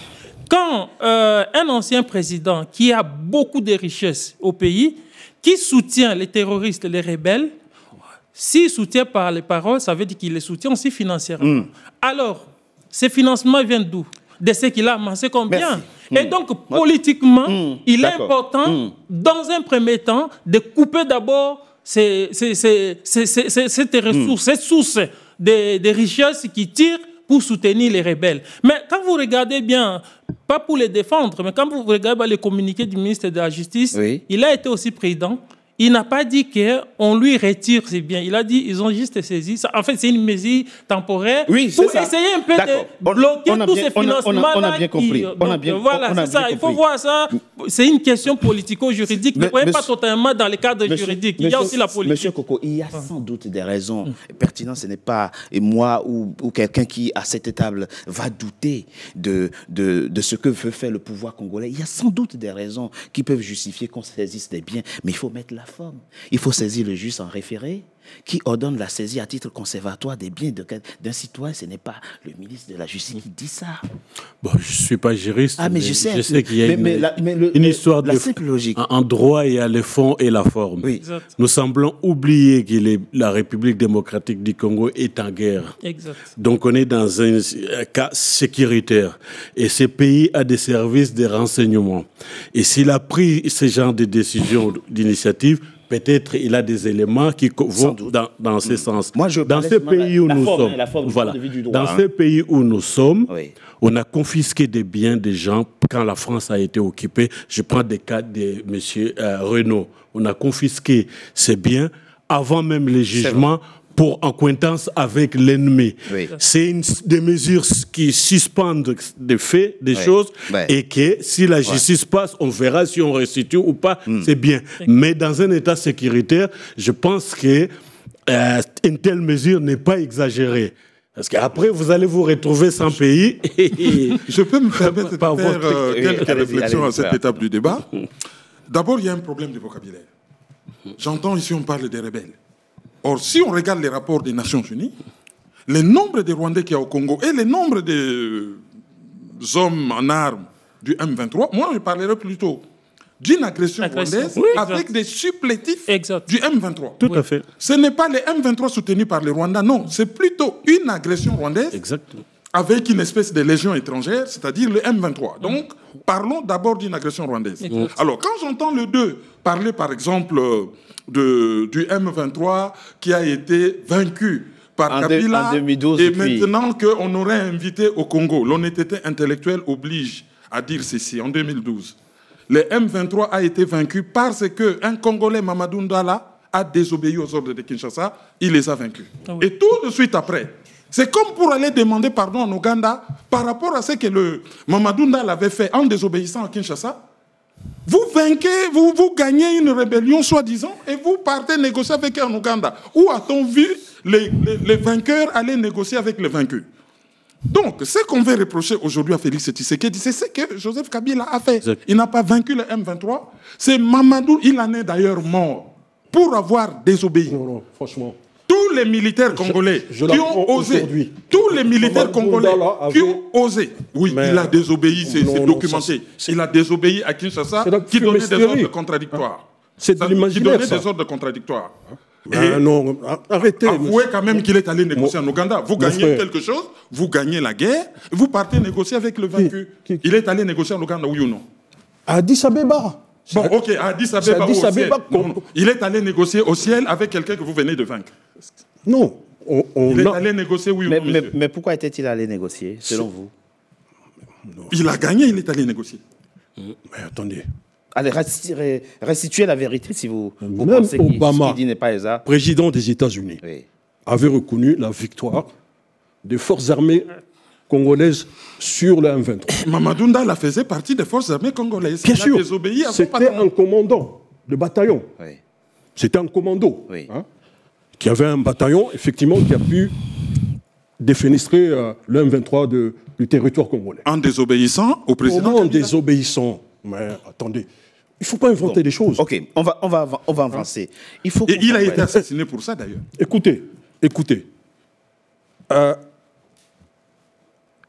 Quand un ancien président qui a beaucoup de richesses au pays, qui soutient les terroristes, les rebelles, s'il soutient par les paroles, ça veut dire qu'il les soutient aussi financièrement. Alors, ces financements viennent d'où? De ce qu'il a amassé combien? Et donc, politiquement, il est important, dans un premier temps, de couper d'abord ces ressources, ces sources de richesses qui tirent pour soutenir les rebelles. Mais quand vous regardez bien, pas pour les défendre, mais quand vous regardez le communiqué du ministre de la Justice, il a été aussi prudent. Il n'a pas dit qu'on lui retire ses biens. Il a dit qu'ils ont juste saisi. En fait, c'est une mesure temporaire pour essayer un peu de bloquer tous ces financements-là. On a bien compris. Voilà, c'est ça. Il faut voir ça. C'est une question politico-juridique. Ne voyez pas totalement dans le cadre juridique. Il y a aussi la politique. Monsieur Koko, il y a sans doute des raisons pertinentes. Ce n'est pas moi ou quelqu'un qui, à cette table, va douter de ce que veut faire le pouvoir congolais. Il y a sans doute des raisons qui peuvent justifier qu'on saisisse des biens. Mais il faut mettre la forme. Il faut saisir le juge en référé qui ordonne la saisie à titre conservatoire des biens d'un citoyen. Ce n'est pas le ministre de la Justice qui dit ça. Bon, je ne suis pas juriste, mais je sais qu'il y a une histoire de simple logique. En droit, il y a le fond et la forme. Oui. Nous semblons oublier que la République démocratique du Congo est en guerre. Exact. Donc on est dans un cas sécuritaire. Et ce pays a des services de renseignement. Et s'il a pris ce genre de décisions, d'initiatives, peut-être il a des éléments qui vont dans ce sens. Moi, dans ce pays où nous sommes, dans ce pays où nous sommes, on a confisqué des biens des gens quand la France a été occupée. Je prends des cas de M. Renault. On a confisqué ces biens avant même les jugements pour accointance avec l'ennemi. Oui. C'est des mesures qui suspendent des faits, des choses, et que si la justice passe, on verra si on restitue ou pas, c'est bien. Mais dans un état sécuritaire, je pense que une telle mesure n'est pas exagérée. Parce qu'après, vous allez vous retrouver sans pays. Je peux me permettre de faire quelques réflexions à cette étape du débat. D'abord, il y a un problème de vocabulaire. J'entends ici, on parle des rebelles. Or, si on regarde les rapports des Nations Unies, le nombre de Rwandais qu'il y a au Congo et le nombre de hommes en armes du M23, moi, je parlerai plutôt d'une agression rwandaise avec des supplétifs du M23. Tout à fait. Ce n'est pas les M23 soutenus par les Rwandais, non. C'est plutôt une agression rwandaise avec une espèce de légion étrangère, c'est-à-dire le M23. Donc, parlons d'abord d'une agression rwandaise. Alors, quand j'entends le 2 parler, par exemple, du M23 qui a été vaincu par Kabila, en 2012, et maintenant qu'on aurait invité au Congo, l'honnêteté intellectuelle oblige à dire ceci, en 2012. Le M23 a été vaincu parce qu'un Congolais, Mamadou Ndala, a désobéi aux ordres de Kinshasa, il les a vaincus. Et tout de suite après, c'est comme pour aller demander pardon en Ouganda par rapport à ce que le Mamadou Ndala avait fait en désobéissant à Kinshasa. Vous vainquez, vous gagnez une rébellion soi-disant et vous partez négocier avec eux en Ouganda. Où a-t-on vu les vainqueurs aller négocier avec les vaincus? Donc, ce qu'on veut reprocher aujourd'hui à Félix Tshisekedi, c'est ce que Joseph Kabila a fait. Il n'a pas vaincu le M23. C'est Mamadou, il en est d'ailleurs mort pour avoir désobéi. Non, franchement. Tous les militaires congolais qui ont osé, tous les militaires congolais qui ont osé, oui, il a désobéi, c'est documenté. Il a désobéi à Kinshasa, qui donnait des ordres contradictoires. C'est de l'imaginaire, qui donnait des ordres contradictoires. Non, arrêtez. Avouez quand même qu'il est allé négocier en Ouganda. Vous gagnez quelque chose, vous gagnez la guerre, vous partez négocier avec le vaincu. Il est allé négocier en Ouganda, oui ou non? À Addis Abeba. Bon, ok, à Addis Abeba, au ciel. Il est allé négocier au ciel avec quelqu'un que vous venez de vaincre. Non. Il est allé négocier, oui ou non, monsieur? Mais pourquoi était-il allé négocier, selon vous? Il a gagné, il est allé négocier. Mais attendez. Allez, restituez la vérité si vous Même pensez Obama, ce qu'il dit n'est pas exact. Président des États-Unis, avait reconnu la victoire des forces armées congolaises sur le M23. Mamadou Ndala faisait partie des forces armées congolaises. Bien sûr, c'était un commandant de bataillon. C'était un commando qui avait un bataillon, effectivement, qui a pu défenestrer le M23 du territoire congolais. En désobéissant au président? Comment en désobéissant? Mais attendez, il ne faut pas inventer des choses. Ok, on va avancer. Il a été assassiné pour ça, d'ailleurs. Écoutez.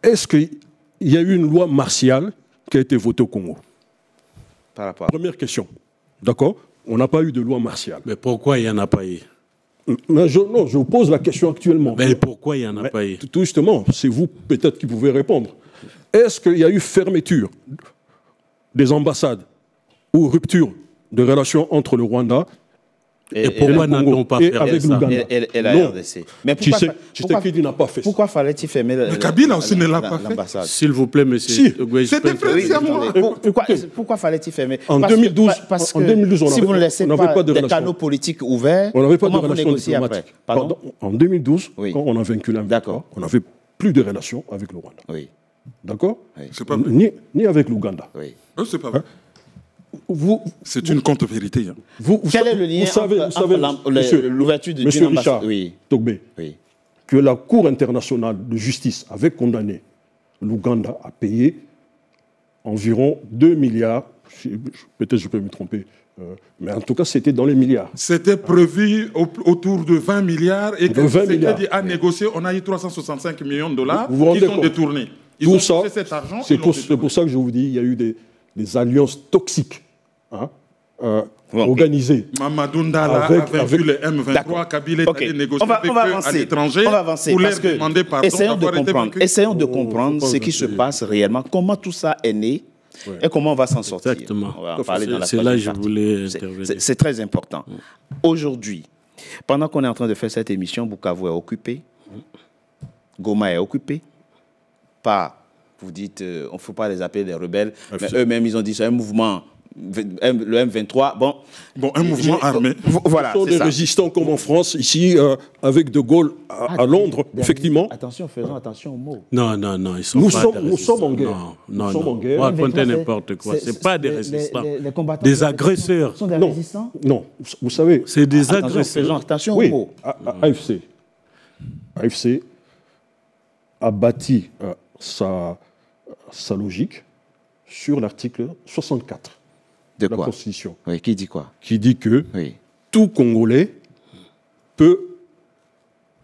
Est-ce qu'il y a eu une loi martiale qui a été votée au Congo? Par rapport. Première question. D'accord? On n'a pas eu de loi martiale. Mais pourquoi il n'y en a pas eu? Non, je vous pose la question actuellement. Mais pourquoi il n'y en a pas eu? Tout justement, c'est vous peut-être qui pouvez répondre. Est-ce qu'il y a eu fermeture des ambassades ou rupture de relations entre le Rwanda et pourquoi n'a-t-on pas fait ça? Et la RDC. Mais Tshisekedi n'a pas fait ça. Pourquoi fallait-il fermer l'ambassade? Kabila aussi ne l'a pas fait. S'il vous plaît, monsieur. C'était précisément. Pourquoi fallait-il fermer? En 2012, parce que si vous ne laissez pas des canaux politiques ouverts, on n'avait pas de comment vous relations négociez après? diplomatiques. Pardon? En 2012, quand on a vaincu l'M23, on n'avait plus de relations avec le Rwanda. Oui. D'accord? C'est pas vrai. Ni avec l'Ouganda. Oui. C'est pas vrai. C'est une contre-vérité. Quel est le lien entre l'ouverture de Monsieur Richard Togbé, que la Cour internationale de justice avait condamné l'Ouganda à payer environ 2 milliards, peut-être je peux me tromper, mais en tout cas c'était dans les milliards. C'était prévu autour de 20 milliards et que Tshisekedi a négocié, on a eu 365 millions de dollars qui sont détournés. Ils ont touché cet argent. C'est pour ça que je vous dis, il y a eu des alliances toxiques. Organisé. Mamadou Ndala a vaincu le M23, Kabila est allé négocier avec eux à l'étranger pour leur demander pardon d'avoir été vaincu. Essayons de comprendre ce qui se passe réellement, comment tout ça est né et comment on va s'en sortir. Exactement. On va en parler dans la c'est là que je voulais intervenir. C'est très important. Aujourd'hui, pendant qu'on est en train de faire cette émission, Bukavu est occupé, Goma est occupé par, vous dites, on ne faut pas les appeler des rebelles, mais eux-mêmes, ils ont dit c'est un mouvement le M23, bon, un mouvement armé. Voilà, ce sont des résistants comme en France, ici, avec De Gaulle à Londres, effectivement. Attention, faisons attention aux mots. Non, ils sont Nous pas sommes en guerre. Non, nous sommes en guerre. Racontez n'importe quoi. Ce pas des résistants. Les combattants des agresseurs. Sont des résistants? Non, vous savez... C'est des agresseurs. Faisons attention aux mots. AFC a bâti sa logique sur l'article 64 de la Constitution. Oui, qui dit quoi? Qui dit que tout Congolais peut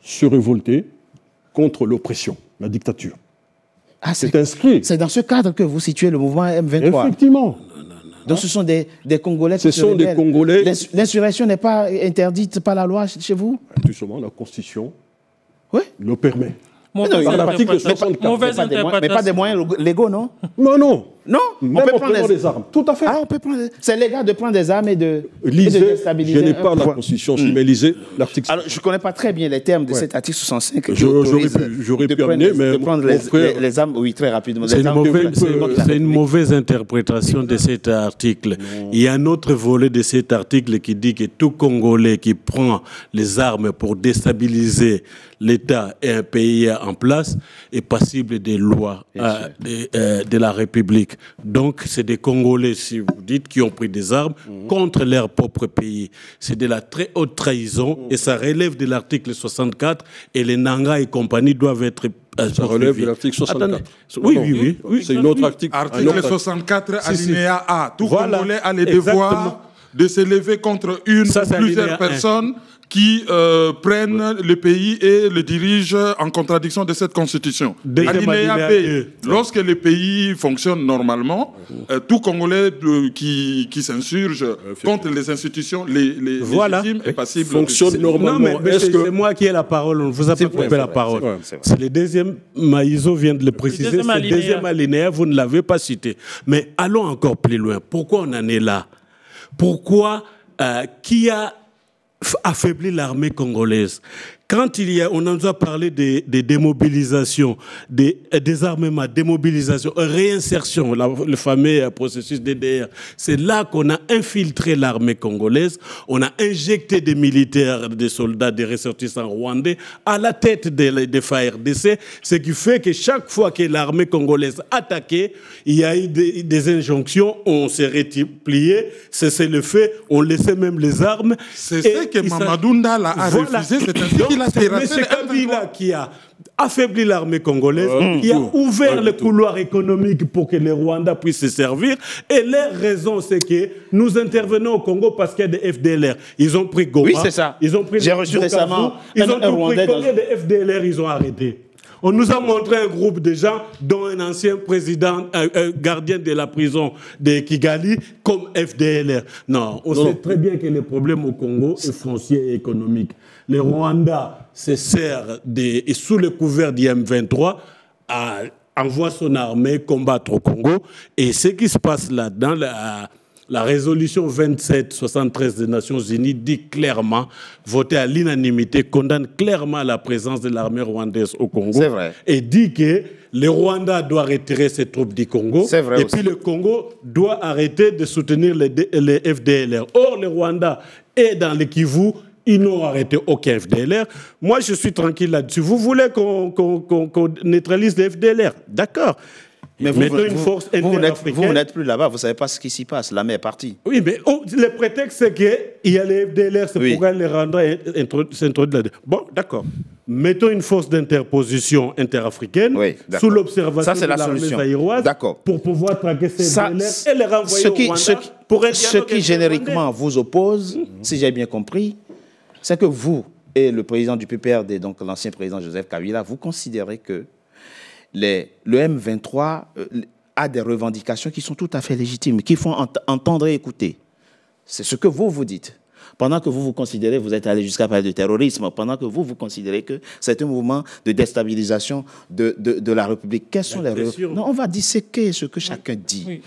se révolter contre l'oppression, la dictature. Ah, c'est inscrit. C'est dans ce cadre que vous situez le mouvement M23. Effectivement. Donc ce sont des Congolais qui se rebellent. Des Congolais. L'insurrection n'est pas interdite par la loi chez vous? Justement, la Constitution le permet. L'article 64. Mais pas des moyens légaux, non? Non. Non, on peut prendre des armes. Tout à fait. Ah, on peut prendre. C'est légal de prendre des armes et de déstabiliser. Je n'ai pas la Constitution, mais lisez l'article. Alors, je ne connais pas très bien les termes de cet article 65. J'aurais pu amener, mais de prendre les armes, oui, très rapidement. C'est une mauvaise interprétation de cet article. Non. Il y a un autre volet de cet article qui dit que tout Congolais qui prend les armes pour déstabiliser l'État et un pays en place est passible des lois de la République. Donc, c'est des Congolais, si vous dites, qui ont pris des armes contre leur propre pays. C'est de la très haute trahison et ça relève de l'article 64 et les Nanga et compagnie doivent être ça relève de l'article 64. Oui. C'est une autre article. Article 64, alinéa A. Tout Congolais a le devoir de s'élever contre une ou plusieurs personnes qui prennent le pays et le dirigent en contradiction de cette constitution. Alinéa B. Lorsque le pays fonctionne normalement, tout Congolais qui s'insurge contre les institutions légitimes est passible. Fonctionne normalement. Non, mais c'est moi qui ai la parole. On ne vous a pas coupé la parole. C'est le deuxième. Maïso vient de le préciser. C'est le deuxième alinéa. Vous ne l'avez pas cité. Mais allons encore plus loin. Pourquoi on en est là? Pourquoi qui a affaibli l'armée congolaise? Quand on nous a parlé des démobilisations, des désarmements, démobilisation, réinsertion, le fameux processus DDR, c'est là qu'on a infiltré l'armée congolaise, on a injecté des militaires, des soldats, des ressortissants rwandais à la tête des FARDC, ce qui fait que chaque fois que l'armée congolaise attaquait, il y a eu des injonctions, on s'est replié, c'est le fait, on laissait même les armes. C'est ce que Mamadou Ndala a refusé, c'est ainsi qu'il a M. Kabila qui a affaibli l'armée congolaise, qui a ouvert le couloir économique pour que les Rwandais puissent se servir. Et leur raison, c'est que nous intervenons au Congo parce qu'il y a des FDLR. Ils ont pris Goma. Oui, c'est ça. J'ai reçu récemment un Rwandais. Combien de FDLR ils ont arrêté? On nous a montré un groupe de gens, dont un ancien président, gardien de la prison de Kigali, comme FDLR. Non, on sait très bien que le problème au Congo est foncier et économique. Le Rwanda se sert et sous le couvert du M23, envoie son armée combattre au Congo. Et ce qui se passe là, dans la résolution 2773 des Nations Unies dit clairement, votée à l'unanimité, condamne clairement la présence de l'armée rwandaise au Congo. C'est vrai. Et dit que le Rwanda doit retirer ses troupes du Congo. C'est vrai. Et puis le Congo doit arrêter de soutenir les FDLR. Or, le Rwanda est dans le Kivu. Ils n'ont arrêté aucun FDLR. Moi, je suis tranquille là-dessus. Vous voulez qu'on neutralise les FDLR? D'accord. Mais vous n'êtes plus là-bas, vous ne savez pas ce qui s'y passe. L'armée est partie. Oui, mais le prétexte, c'est qu'il y a les FDLR, c'est pourquoi les Rwandais s'introduisent là-dedans. Bon, d'accord. Mettons une force d'interposition interafricaine sous l'observation de l'armée zaïroise pour pouvoir traquer ces FDLR et les renvoyer au Rwanda. Ce qui génériquement vous oppose, si j'ai bien compris, c'est que vous et le président du PPRD, donc l'ancien président Joseph Kabila, vous considérez que le M23 a des revendications qui sont tout à fait légitimes, qui font entendre et écouter. C'est ce que vous dites. Pendant que vous considérez, vous êtes allé jusqu'à parler de terrorisme, pendant que vous considérez que c'est un mouvement de déstabilisation de la République. Quelles sont les revendications? On va disséquer ce que chacun dit. Oui.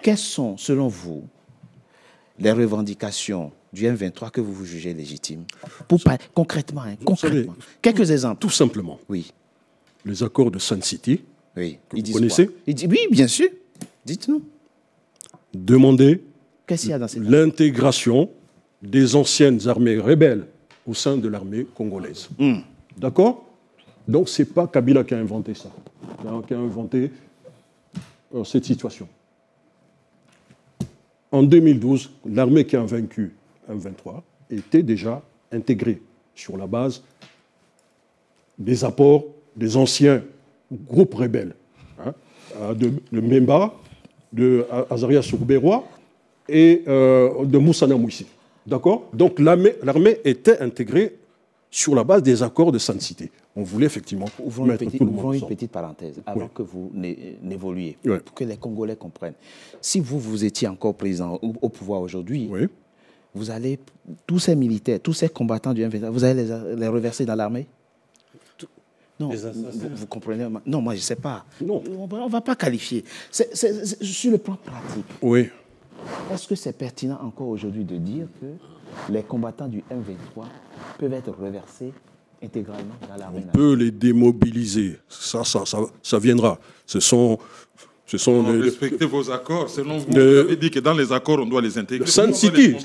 Quelles sont, selon vous, les revendications du M23 que vous jugez légitimes? Concrètement, concrètement. Quelques exemples. Tout simplement. Oui. Les accords de Sun City, oui. que vous connaissez? Oui, bien sûr. Dites-nous. Demander Qu'est-ce qu'il y a dans cette l'intégration des anciennes armées rebelles au sein de l'armée congolaise. D'accord? Donc, ce n'est pas Kabila qui a inventé ça, qui a inventé cette situation. En 2012, l'armée qui a vaincu M23 était déjà intégrée sur la base des apports des anciens groupes rebelles, de Mbemba, de Azaria Sourberois et de Moussa Namouissi. D'accord? Donc l'armée était intégrée sur la base des accords de San Cité. On voulait effectivement mettre tout le monde ensemble. Une petite parenthèse, avant que vous n'évoluiez, pour que les Congolais comprennent. Si vous étiez encore président au pouvoir aujourd'hui, vous allez, tous ces militaires, tous ces combattants du M23, vous allez les reverser dans l'armée? Non, vous comprenez? Non, moi je ne sais pas. Non. On ne va pas qualifier. C'est sur le plan pratique. Oui. Est-ce que c'est pertinent encore aujourd'hui de dire que les combattants du M23 peuvent être reversés intégralement dans l'armée? On peut les démobiliser. Ça viendra. Respectez vos accords. Selon vous, vous avez dit que dans les accords, on doit les intégrer. San City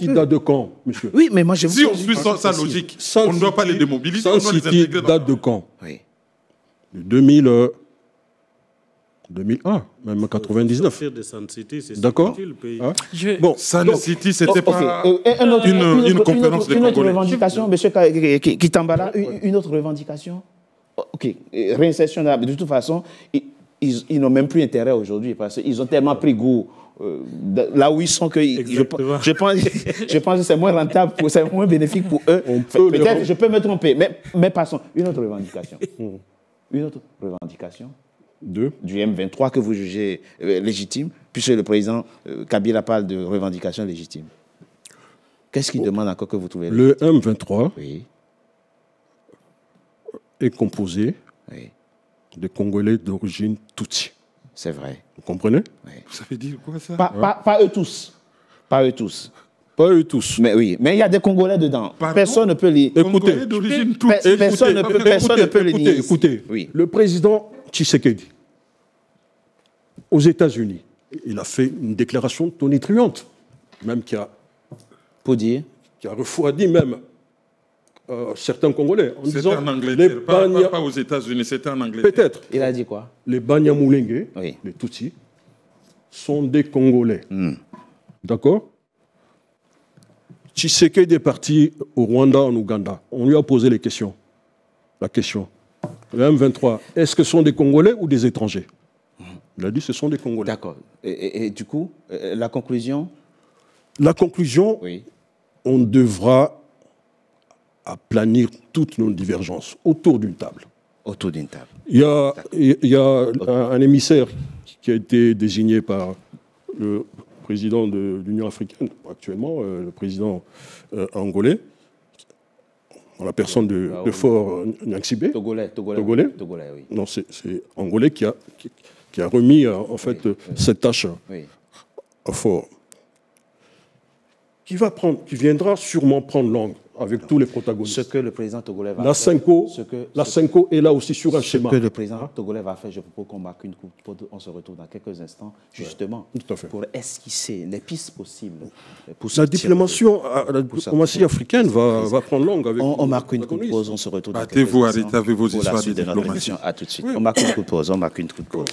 date de quand, monsieur? Oui, mais moi je Si on suit sa logique, on ne doit pas les démobiliser, on doit les intégrer. Date de quand? Oui. De 2001, même 99. D'accord? Bon, San City, c'était pas une conférence de Congolais. Une autre revendication, M. Kitambala, une autre revendication. Ok, réinsertion, de toute façon, ils n'ont même plus intérêt aujourd'hui parce qu'ils ont tellement pris goût là où ils sont que je pense que c'est moins rentable, c'est moins bénéfique pour eux. Peut-être, je peux me tromper, mais passons. Une autre revendication. Une autre revendication du M23 que vous jugez légitime, puisque le président Kabila parle de revendication légitime. Qu'est-ce qu'il demande encore que vous trouvez légitime? Le M23 est composé de Congolais d'origine Tutsi. C'est vrai. Vous comprenez? Ça veut dire quoi, ça? Pas eux tous. Pas eux tous. Pas eux tous. Mais oui, mais il y a des Congolais dedans. Personne ne peut les... Écoutez, personne ne peut les nier. Écoutez, le président Tshisekedi, aux États-Unis, il a fait une déclaration tonitruante, même qui a refroidi même certains Congolais. C'était en Angleterre, pas aux États-Unis, c'était en Angleterre. Peut-être. Il a dit quoi? Les Banyamulenge, les Tutsis, sont des Congolais. D'accord? Tshisekedi est parti au Rwanda, en Ouganda. On lui a posé la question. Le M23, est-ce que ce sont des Congolais ou des étrangers? Il a dit que ce sont des Congolais. D'accord. Et du coup, la conclusion? La conclusion, on devra aplanir toutes nos divergences autour d'une table. Autour d'une table. Il y a un émissaire qui a été désigné par le président de l'Union africaine, actuellement, le président angolais, en la personne de Faure Gnassingbé. Togolais, oui. Non, c'est angolais qui a remis en fait cette tâche à Faure. Qui viendra sûrement prendre langue avec tous les protagonistes. Ce que le président togolais va faire. La Senko est là aussi sur un schéma. Ce que le président togolais va faire, je propose qu'on marque une coupe. On se retrouve dans quelques instants, justement, pour esquisser les pistes possibles. La diplomatie africaine va prendre langue avec on marque une coupe de pause, on se retrouve dans quelques instants. Arrêtez-vous, avec vos histoires de diplomatie. À tout de suite. On marque une coupe de pause,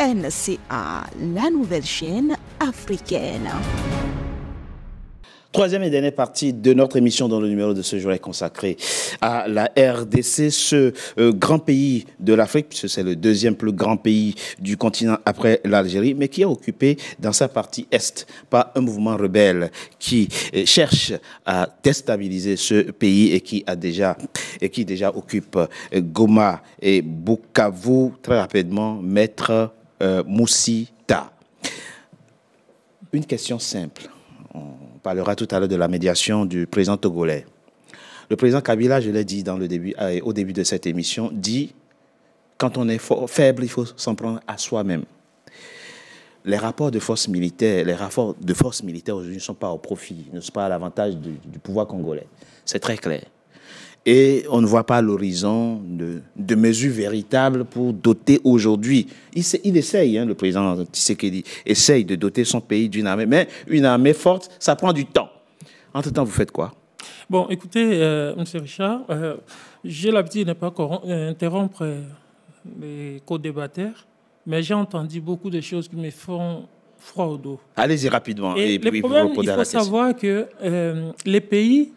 NCA, la nouvelle chaîne africaine. Troisième et dernière partie de notre émission dont le numéro de ce jour est consacré à la RDC, ce grand pays de l'Afrique, puisque c'est le deuxième plus grand pays du continent après l'Algérie, mais qui est occupé dans sa partie est par un mouvement rebelle qui cherche à déstabiliser ce pays et qui déjà occupe Goma et Bukavu. Très rapidement, Maître Moussita. Une question simple. On parlera tout à l'heure de la médiation du président togolais. Le président Kabila, je l'ai dit au début de cette émission, dit quand on est faible, il faut s'en prendre à soi-même. Les rapports de force militaire, aujourd'hui ne sont pas au profit, ne sont pas à l'avantage du pouvoir congolais. C'est très clair. Et on ne voit pas l'horizon de mesures véritables pour doter aujourd'hui. Il essaye, le président Tshisekedi, essaye de doter son pays d'une armée. Mais une armée forte, ça prend du temps. Entre-temps, vous faites quoi? Bon, écoutez, M. Richard, j'ai l'habitude de ne pas interrompre les co-débatteurs, mais j'ai entendu beaucoup de choses qui me font froid au dos. Allez-y rapidement. Et puis, il faut savoir que les pays...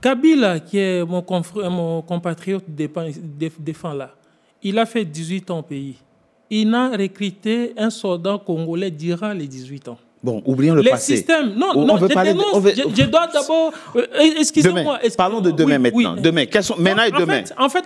Kabila, qui est mon compatriote défend là, il a fait 18 ans au pays. Il n'a recruté un soldat congolais durant les 18 ans. Bon, oublions le passé. Les systèmes... Non, je dois d'abord... Excusez-moi. Parlons de demain maintenant. Oui. Demain. Maintenant et demain. En fait,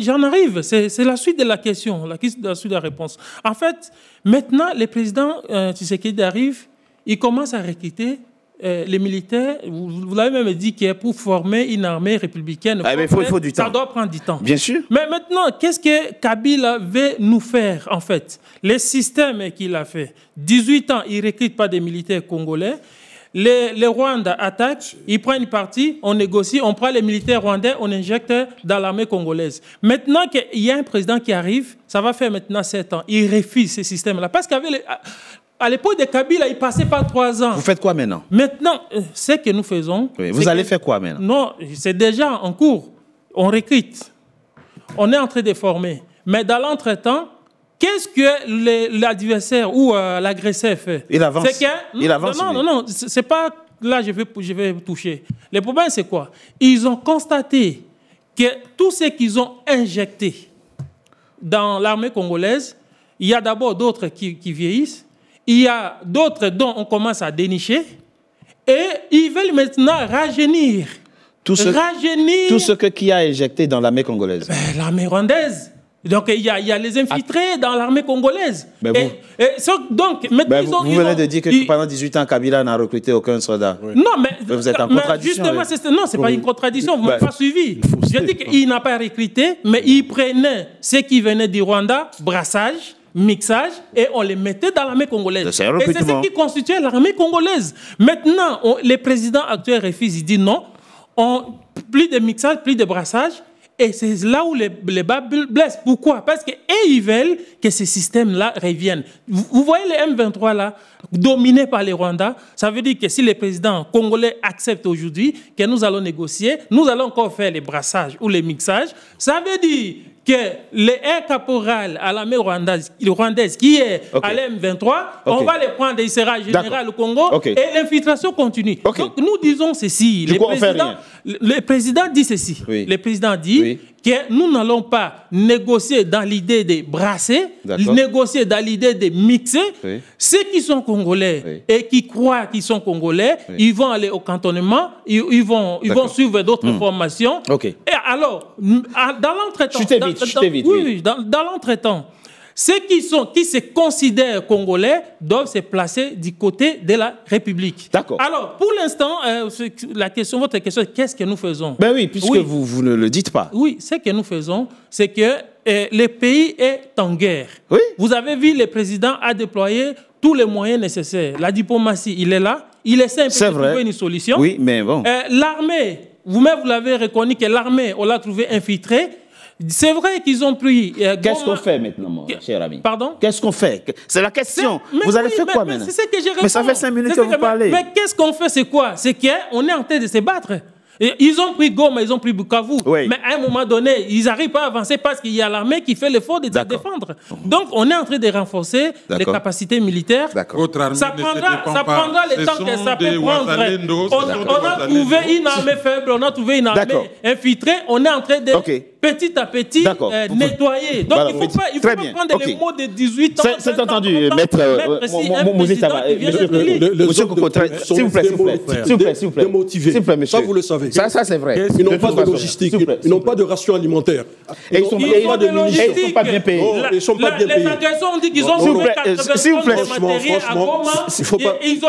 j'en arrive. C'est la suite de la question, la suite de la réponse. En fait, maintenant, le président Tshisekedi arrive, il commence à recruter les militaires, vous l'avez même dit, qu'il est pour former une armée républicaine. Ah, mais il faut du temps. Ça doit prendre du temps. Bien sûr. Mais maintenant, qu'est-ce que Kabila veut nous faire, en fait? Les systèmes qu'il a fait. 18 ans, il ne recrute pas des militaires congolais. Les Rwandais attaquent, ils prennent une partie, on négocie, on prend les militaires rwandais, on injecte dans l'armée congolaise. Maintenant qu'il y a un président qui arrive, ça va faire maintenant 7 ans, il refuse ces systèmes-là. Parce qu'à l'époque de Kabila, il passait pas 3 ans. Vous faites quoi maintenant? Maintenant, ce que nous faisons... Oui, vous allez faire quoi maintenant? Non, c'est déjà en cours. On recrute. On est en train de former. Mais dans l'entretemps, qu'est-ce que l'adversaire ou l'agresseur fait? Il avance. Il avance. Non, c'est pas là que je vais toucher. Le problème, c'est quoi? Ils ont constaté que tout ce qu'ils ont injecté dans l'armée congolaise, il y a d'abord d'autres qui vieillissent. Il y a d'autres dont on commence à dénicher et ils veulent maintenant rajeunir. Tout ce qui a injecté dans l'armée congolaise. L'armée rwandaise. Donc il y a les infiltrés dans l'armée congolaise. Donc, vous venez de dire que pendant 18 ans, Kabila n'a recruté aucun soldat. Oui. Non, mais vous êtes en contradiction. Justement, ce n'est pas une contradiction, vous ne m'avez pas suivi. Je dis qu'il n'a pas recruté, mais il prenait ce qui venait du Rwanda, brassage, mixage, et on les mettait dans l'armée congolaise. C'est et c'est ce qui constituait l'armée congolaise. Maintenant, les présidents actuels refusent, ils disent non, plus de mixage, plus de brassage, et c'est là où les bas blessent. Pourquoi? Parce qu'ils veulent que ces systèmes-là reviennent. Vous voyez les M23 là, dominés par les Rwandais, ça veut dire que si les présidents congolais acceptent aujourd'hui que nous allons négocier, nous allons encore faire les brassages ou les mixages, ça veut dire que un caporal à l'armée rwandaise qui est à l'M23, on va les prendre, il sera général au Congo, et l'infiltration continue. Donc nous disons ceci, le président dit ceci, le président dit que nous n'allons pas négocier dans l'idée de brasser, négocier dans l'idée de mixer. Ceux qui sont congolais et qui croient qu'ils sont congolais, ils vont aller au cantonnement, ils vont suivre d'autres formations. Et alors, dans l'entretemps, dans l'entretemps, ceux qui se considèrent congolais doivent se placer du côté de la République. D'accord. Alors, pour l'instant, votre question, qu'est-ce que nous faisons? Ben oui, puisque vous ne le dites pas. Oui, ce que nous faisons, c'est que le pays est en guerre. Oui. Vous avez vu, le président a déployé tous les moyens nécessaires. La diplomatie, il est là. Il essaie de trouver une solution. Oui, mais bon. L'armée, vous-même, vous l'avez reconnu que l'armée, on l'a trouvé infiltrée. C'est vrai qu'ils ont pris... Qu'est-ce qu'on fait maintenant, mon cher ami? Pardon? Qu'est-ce qu'on fait? C'est la question. Vous allez faire quoi maintenant? C'est ce que j'ai répondu. Mais ça fait 5 minutes que vous parlez. Mais qu'est-ce qu'on fait? C'est quoi? C'est qu'on est en train de se battre. Et ils ont pris Goma, ils ont pris Bukavu. Oui. Mais à un moment donné, ils n'arrivent pas à avancer parce qu'il y a l'armée qui fait l'effort de se défendre. Donc, on est en train de renforcer les capacités militaires. Ça prendra le temps que ça peut prendre. On a trouvé une armée faible, on a trouvé une armée infiltrée. On est en train de petit à petit nettoyer. Donc il ne faut pas prendre les mots de 18 ans. C'est entendu, maître Mouzitaba. Monsieur Koko, s'il vous plaît. Ça, vous le savez. Ça, c'est vrai. Ils n'ont pas de logistique, ils n'ont pas de ration alimentaire. Ils n'ont pas de munitions. Ils ne sont pas bien payés. Les agresseurs ont dit qu'ils ont trouvé 80 tonnes de matériel à Goma.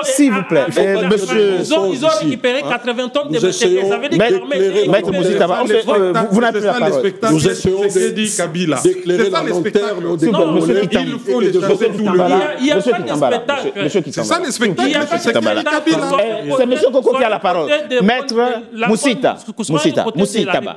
S'il vous plaît, monsieur. Ils ont récupéré 80 tonnes de matériel. Ça veut dire que l'armée... Maître Mouzitaba, vous n'avez plus la parole. Nous essayons d'éclairer la lanterne des Congolais. Il faut les chasser tout le monde. Il n'y a pas de spectacle. C'est ça le spectacle. C'est M. Koko qui a la parole. Maître Mouzitaba.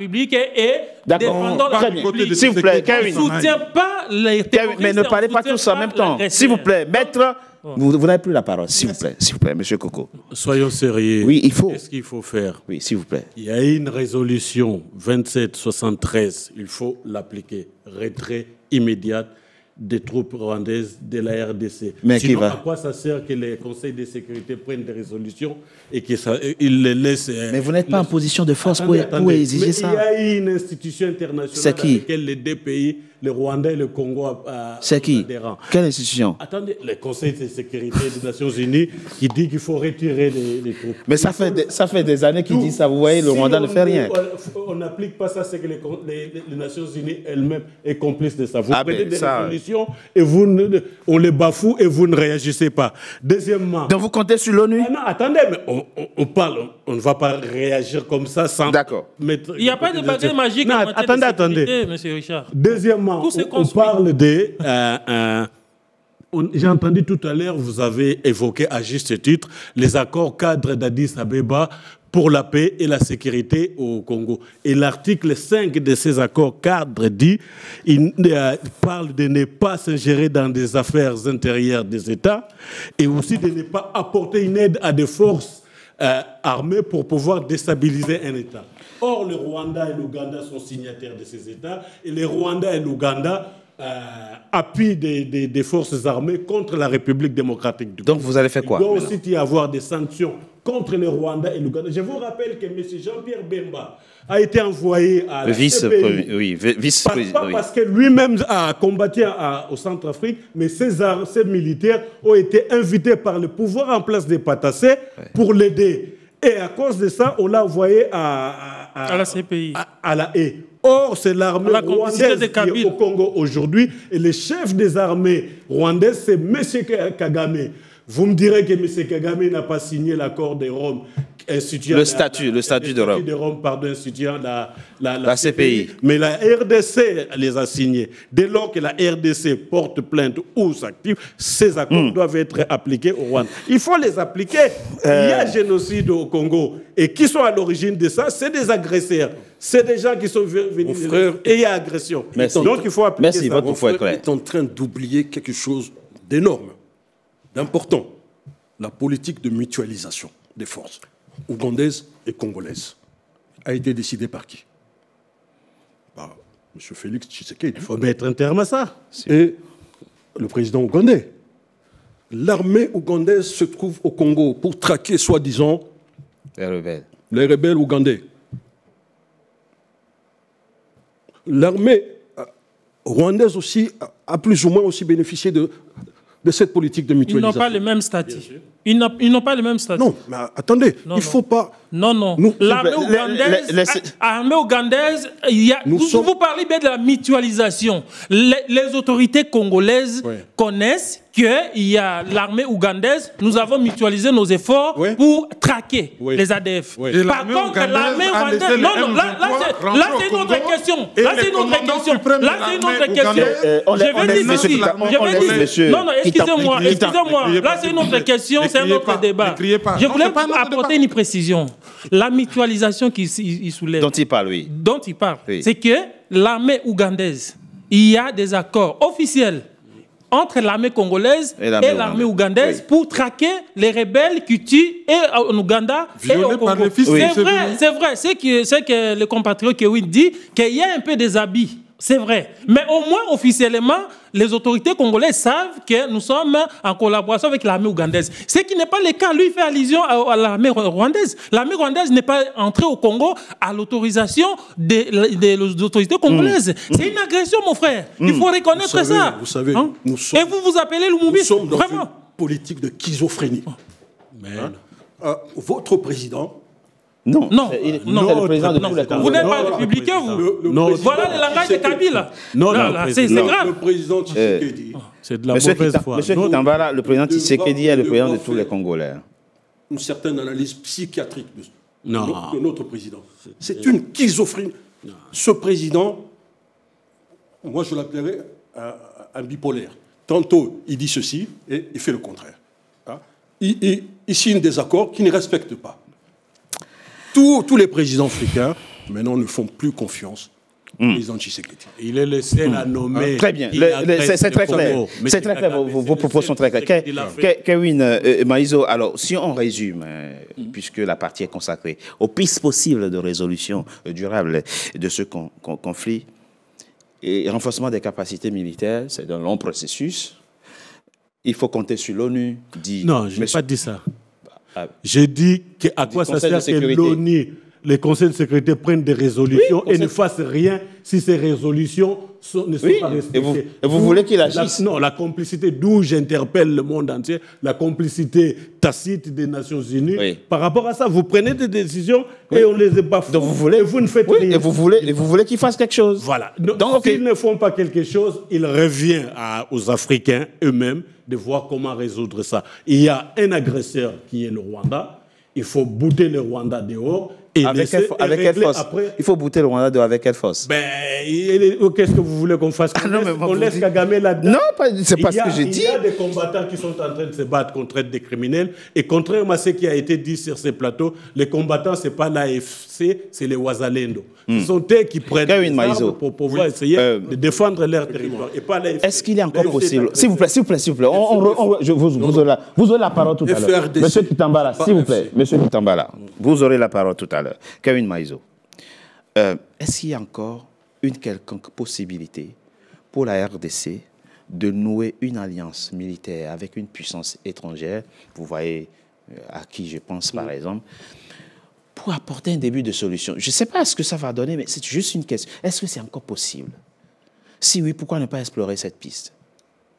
D'accord. Très bien. S'il vous plaît, Kevin. On ne soutient pas les terroristes. Mais ne parlez pas tous en même temps. S'il vous plaît, maître, vous n'avez plus la parole. S'il vous plaît, M. Koko. Soyons sérieux. Oui, il faut. Qu'est-ce qu'il faut faire? Oui, s'il vous plaît. Il y a une résolution 2773. Il faut l'appliquer. Retrait immédiat des troupes rwandaises de la RDC. Mais sinon, à quoi ça sert que les conseils de sécurité prennent des résolutions et qu'ils les laissent... Mais vous n'êtes pas en position de force pour exiger ça. Il y a une institution internationale avec laquelle les deux pays, le Rwanda et le Congo, c'est qui? Quelle institution? Attendez, le Conseil de sécurité des Nations Unies qui dit qu'il faut retirer les troupes. Mais ça fait des années qu'ils disent ça. Vous voyez, le Rwanda ne fait rien. On n'applique pas ça, c'est que les Nations Unies elles-mêmes sont complices de ça. Vous prenez des résolutions et on les bafoue et vous ne réagissez pas. Deuxièmement... Donc vous comptez sur l'ONU? Non, attendez, mais on parle, on ne va pas réagir comme ça sans... D'accord. Il n'y a pas de baguette magique non, en matière de sécurité, M. Richard. Deuxièmement, on parle de... j'ai entendu tout à l'heure, vous avez évoqué à juste titre les accords cadres d'Addis Abeba pour la paix et la sécurité au Congo. Et l'article 5 de ces accords cadres dit, il parle de ne pas s'ingérer dans des affaires intérieures des États et aussi de ne pas apporter une aide à des forces armées pour pouvoir déstabiliser un État. Or, le Rwanda et l'Ouganda sont signataires de ces États et le Rwanda et l'Ouganda appuient des forces armées contre la République démocratique du Congo. Donc vous allez faire quoi? Il doit aussi y avoir des sanctions contre le Rwanda et l'Ouganda. Je vous rappelle que M. Jean-Pierre Bemba a été envoyé à la CPI. Oui, vice-président. Pas parce que lui-même a combattu au Centrafrique, mais ces militaires ont été invités par le pouvoir en place des Patassé pour l'aider. Et à cause de ça, on l'a envoyé à la CPI. À la haie. Or, c'est l'armée rwandaise qui est au Congo aujourd'hui. Et le chef des armées rwandaises, c'est M. Kagame. Vous me direz que M. Kagame n'a pas signé l'accord de Rome. Le statut de Rome. De Rome, pardon, instituant la CPI. Mais la RDC les a signés. Dès lors que la RDC porte plainte ou s'active, ces accords doivent être appliqués au Rwanda. Il faut les appliquer. Il y a génocide au Congo. Et qui sont à l'origine de ça? C'est des agresseurs. C'est des gens qui sont venus et il y a agression. Merci. Donc il faut appliquer ça. Votre frère est en train d'oublier quelque chose d'énorme, d'important. La politique de mutualisation des forces ougandaises et congolaises a été décidée par qui? Par M. Félix Tshisekedi. Il faut mettre un terme à ça. Et le président ougandais. L'armée ougandaise se trouve au Congo pour traquer, soi-disant, les rebelles ougandais. L'armée rwandaise aussi a plus ou moins aussi bénéficié de cette politique de mutualisation. Ils n'ont pas le même statut. Ils n'ont pas le même statut. Non, mais attendez, il ne faut pas... Non. L'armée ougandaise, vous parlez bien de la mutualisation. Les autorités congolaises connaissent qu'il y a l'armée ougandaise. Nous avons mutualisé nos efforts pour traquer les ADF. Par contre, l'armée ougandaise... Non, là c'est une autre question. Là c'est une autre question. Je vais dire... Non, excusez-moi. Là c'est une autre question. C'est un autre débat. Je voulais apporter une précision. La mutualisation qu'il soulève. Dont il parle, oui. Dont il parle. Oui. C'est que l'armée ougandaise, il y a des accords officiels entre l'armée congolaise et l'armée ougandaise pour traquer les rebelles qui tuent en Ouganda et au Congo. C'est vrai. C'est que le compatriote Kewin dit qu'il y a un peu des habits C'est vrai. Mais au moins, officiellement, les autorités congolaises savent que nous sommes en collaboration avec l'armée ougandaise. Ce qui n'est pas le cas. Lui, il fait allusion à l'armée rwandaise. L'armée rwandaise n'est pas entrée au Congo à l'autorisation des autorités congolaises. C'est une agression, mon frère. Il faut reconnaître ça. Vous savez, nous sommes... Et vous appelez Lumumba. Nous sommes dans vraiment une politique de schizophrénie. Votre président... Non, c'est le président de tous les Congolais. Vous n'êtes pas républicain, vous. Voilà le langage de Kabila. C'est grave. Le président Tshisekedi. C'est de la mauvaise foi. Monsieur Kitambala, le président Tshisekedi est le président de tous les Congolais. Une certaine analyse psychiatrique de notre président. C'est une schizophrénie. Ce président, moi je l'appellerais un bipolaire. Tantôt il dit ceci et il fait le contraire. Il signe des accords qu'il ne respecte pas. Tous les présidents africains, maintenant, ne font plus confiance au président Tshisekedi. Il est le seul à nommer. Très bien, c'est très clair. C'est très clair, vos propos sont très clairs. Kevin Maïzo, alors, si on résume, puisque la partie est consacrée aux pistes possibles de résolution durable de ce conflit, et renforcement des capacités militaires, c'est un long processus. Il faut compter sur l'ONU. Non, je n'ai pas dit ça. J'ai dit à quoi ça sert que l'ONU, les conseils de sécurité prennent des résolutions et ne fassent rien si ces résolutions ne sont pas respectées. Et vous voulez qu'il agisse? Non, la complicité, d'où j'interpelle le monde entier, la complicité tacite des Nations Unies, par rapport à ça, vous prenez des décisions et on les bafoue. Donc vous ne faites rien. Et vous voulez qu'ils fassent quelque chose. Voilà. Donc s'ils ne font pas quelque chose, il revient aux Africains eux-mêmes de voir comment résoudre ça. Il y a un agresseur qui est le Rwanda. Il faut bouter le Rwanda dehors. Et avec quelle force après... Il faut bouter le Rwanda dehors avec quelle force? Qu'est-ce que vous voulez qu'on fasse? On laisse Kagame là-dedans? Non, c'est pas ce que j'ai dit. Il y a des combattants qui sont en train de se battre contre des criminels. Et contrairement à ce qui a été dit sur ces plateaux, les combattants, ce n'est pas l'AFC, c'est les Wazalendo. Ce sont eux qui prennent les armes pour pouvoir essayer de défendre leur territoire. Et pas l'AFC. Est-ce qu'il est encore possible? S'il vous plaît. Vous aurez la parole tout à l'heure. Monsieur Kitambala, s'il vous plaît. Monsieur Kitambala, vous aurez la parole tout à l'heure. Kevin Maïzo, est-ce qu'il y a encore une quelconque possibilité pour la RDC de nouer une alliance militaire avec une puissance étrangère, vous voyez à qui je pense par exemple, pour apporter un début de solution? Je ne sais pas ce que ça va donner, mais c'est juste une question. Est-ce que c'est encore possible? Si oui, pourquoi ne pas explorer cette piste?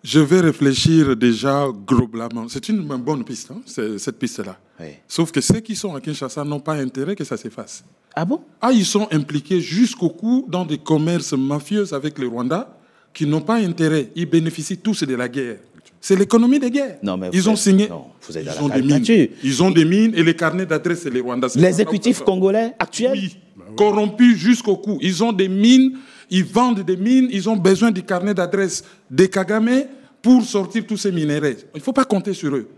Je vais réfléchir déjà globalement. C'est une bonne piste, hein, cette piste-là. Oui. Sauf que ceux qui sont à Kinshasa n'ont pas intérêt que ça s'efface. Ah bon? Ils sont impliqués jusqu'au cou dans des commerces mafieux avec le Rwanda qui n'ont pas intérêt. Ils bénéficient tous de la guerre. C'est l'économie des guerres. Non, mais ils ont signé. Non, vous êtes dans la caricature. Ils ont des mines et les carnets d'adresse, c'est les Rwandais. L'exécutif congolais actuel? Oui, corrompus jusqu'au cou. Ils ont des mines. Ils vendent des mines, ils ont besoin du carnet d'adresse des Kagame pour sortir tous ces minéraux. Il ne faut pas compter sur eux.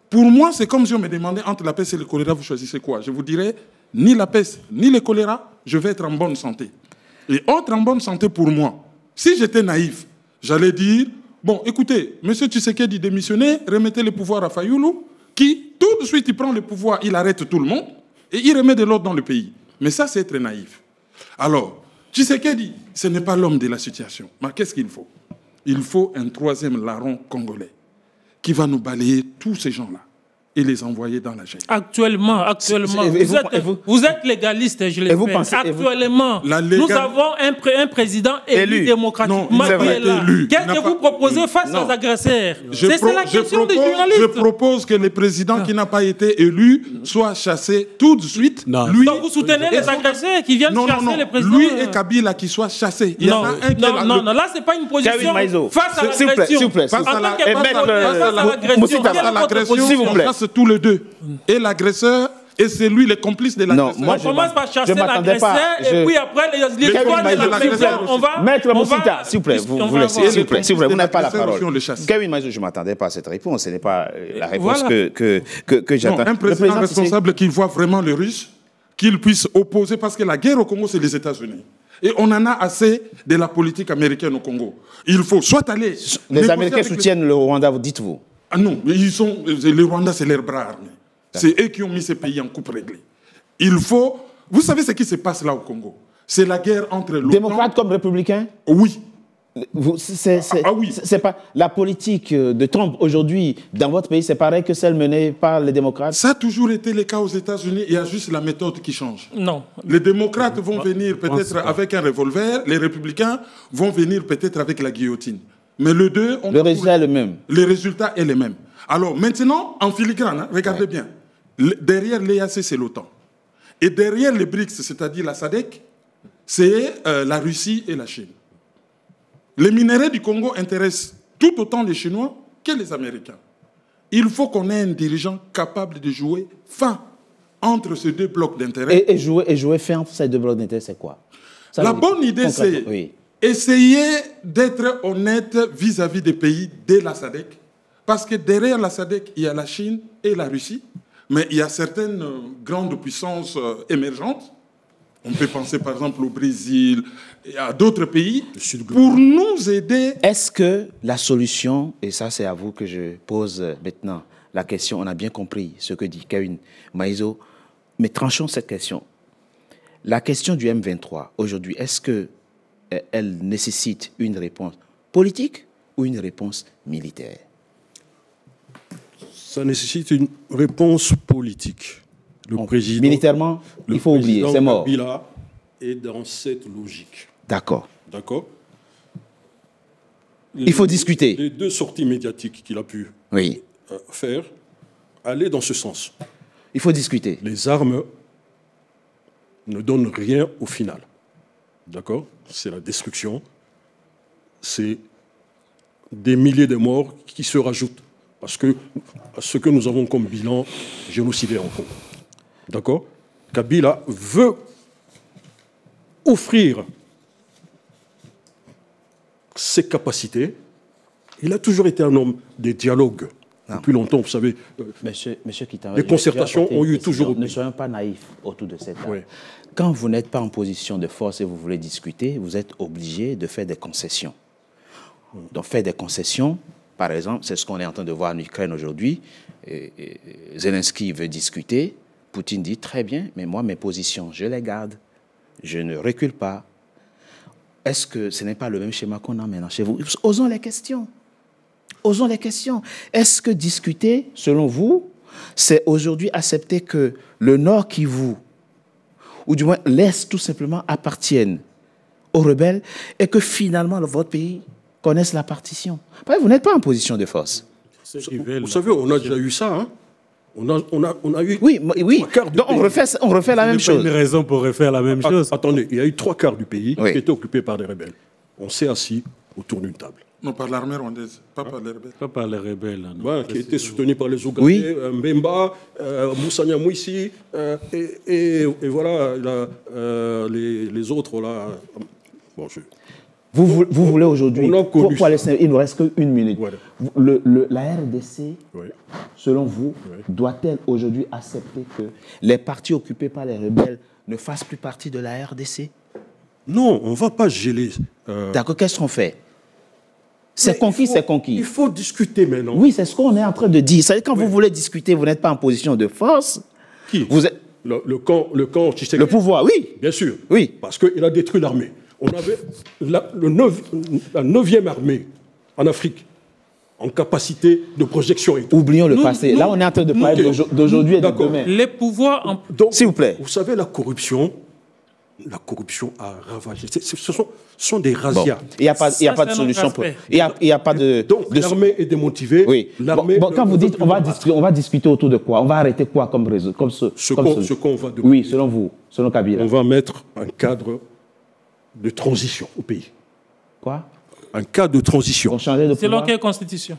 Pour moi, c'est comme si on me demandait entre la peste et le choléra, vous choisissez quoi? Je vous dirais, ni la peste, ni le choléra, je vais être en bonne santé. Et être en bonne santé pour moi, si j'étais naïf, j'allais dire, bon, écoutez, M. Tshisekedi démissionné, remettez le pouvoir à Fayoulou, qui, tout de suite, il prend le pouvoir, il arrête tout le monde, et il remet de l'ordre dans le pays. Mais ça, c'est être naïf. Alors, Tshisekedi, ce n'est pas l'homme de la situation. Mais qu'est-ce qu'il faut? Il faut un troisième larron congolais qui va nous balayer tous ces gens-là et les envoyer dans la jungle. Actuellement, vous êtes légaliste, je l'ai fait. Actuellement, nous avons un président élu démocratiquement. Qu'est-ce que vous proposez face aux agresseurs? C'est la question des journalistes. Je propose que le président qui n'a pas été élu soit chassé tout de suite. Donc vous soutenez les agresseurs qui viennent chasser les présidents? Lui et Kabila qui soient chassés. Non, là, ce n'est pas une position face à l'agression. S'il vous plaît. Face à l'agression, s'il vous plaît. Tous les deux. Et l'agresseur, et c'est lui le complice de l'agresseur. On commence par chasser l'agresseur, et puis après, les droits de l'agresseur, on va... Maître Moussita, s'il vous plaît, vous n'avez pas la parole. Kevin Maïzo, je ne m'attendais pas à cette réponse. Ce n'est pas la réponse que j'attends. Un président responsable qui voit vraiment le Russe, qu'il puisse opposer, parce que la guerre au Congo, c'est les États-Unis. Et on en a assez de la politique américaine au Congo. Il faut soit aller... Les Américains soutiennent le Rwanda, vous dites-vous? Ah non, le Rwanda, c'est leur bras armé. C'est eux qui ont mis ces pays en coupe réglée. Il faut... Vous savez ce qui se passe là au Congo? C'est la guerre entre l'OTAN... Démocrate comme républicain? Oui. C'est pas la politique de Trump aujourd'hui dans votre pays, c'est pareil que celle menée par les démocrates? Ça a toujours été le cas aux États-Unis. Il y a juste la méthode qui change. Non. Les démocrates vont venir peut-être avec un revolver, les républicains vont venir peut-être avec la guillotine. Mais le résultat est le même. Le résultat est le même. Alors maintenant, en filigrane, hein, regardez bien. Derrière l'EAC, c'est l'OTAN. Et derrière les BRICS, c'est-à-dire la SADC, c'est la Russie et la Chine. Les minerais du Congo intéressent tout autant les Chinois que les Américains. Il faut qu'on ait un dirigeant capable de jouer fin entre ces deux blocs d'intérêt. Et jouer fin entre ces deux blocs d'intérêt, c'est quoi? La bonne idée, c'est essayer d'être honnête vis-à-vis des pays de la SADC. Parce que derrière la SADC, il y a la Chine et la Russie. Mais il y a certaines grandes puissances émergentes. On peut penser par exemple au Brésil et à d'autres pays pour nous aider. Est-ce que la solution, et ça c'est à vous que je pose maintenant la question, on a bien compris ce que dit Kawin Maïso, mais tranchons cette question. La question du M23 aujourd'hui, est-ce qu'elle nécessite une réponse politique ou une réponse militaire? Ça nécessite une réponse politique. Militairement, il faut oublier, c'est mort. Kabila est dans cette logique. D'accord. D'accord. Il faut discuter. Les deux sorties médiatiques qu'il a pu faire allaient dans ce sens. Il faut discuter. Les armes ne donnent rien au final. D'accord? C'est la destruction. C'est des milliers de morts qui se rajoutent. Parce que ce que nous avons comme bilan génocidaire en Congo. D'accord? Kabila veut offrir ses capacités. Il a toujours été un homme des dialogues. Depuis longtemps, vous savez, Monsieur Kitara, les concertations ont eu toujours... Ne soyons pas naïfs autour de cette table. Quand vous n'êtes pas en position de force et vous voulez discuter, vous êtes obligé de faire des concessions. Donc faire des concessions, par exemple, c'est ce qu'on est en train de voir en Ukraine aujourd'hui. Zelensky veut discuter. Poutine dit très bien, mais moi, mes positions, je les garde. Je ne recule pas. Est-ce que ce n'est pas le même schéma qu'on a maintenant chez vous? Osons les questions. Osons les questions. Est-ce que discuter, selon vous, c'est aujourd'hui accepter que le Nord Kivu, ou du moins l'Est tout simplement, appartienne aux rebelles et que finalement votre pays connaisse la partition? Vous n'êtes pas en position de force. Vous savez, on a déjà eu ça, hein? On a eu... Oui. Donc on refait la même chose. Il n'y a pas une raison pour refaire la même chose. Attendez, il y a eu 3/4 du pays qui étaient occupés par des rebelles. On s'est assis autour d'une table. Non, par l'armée rwandaise, pas par les rebelles. Pas par les rebelles. Qui étaient soutenus par les Ougandais, Mbemba, Moussa Nyamwisi, et voilà, les autres, là... Bon, Vous voulez aujourd'hui... Pourquoi il ne reste qu'une minute. La RDC, selon vous, doit-elle aujourd'hui accepter que les partis occupés par les rebelles ne fassent plus partie de la RDC? Non, on ne va pas geler. D'accord, qu'est-ce qu'on fait? C'est conquis, c'est conquis. Il faut discuter maintenant. Oui, c'est ce qu'on est en train de dire. C'est-à-dire quand vous voulez discuter, vous n'êtes pas en position de force. Qui? Vous êtes... Le camp Tshisekedi. Le pouvoir, oui. Bien sûr. Oui. Parce qu'il a détruit l'armée. On avait la 9e armée en Afrique en capacité de projection. Et tout. Oublions le passé. Là, on est en train de parler d'aujourd'hui et de demain. Les pouvoirs... S'il vous plaît. Vous savez, la corruption a ravagé. Ce sont des razzias. Bon. Il n'y a pas de solution. Il n'y a pas de... Donc, l'armée est démotivée. Oui. Quand vous dites on va discuter autour de quoi? On va arrêter quoi comme réseau? Ce qu'on va demander. Oui, selon vous, selon Kabila. On va mettre un cadre de transition au pays. Quoi? Un cadre de transition. Selon quelle constitution?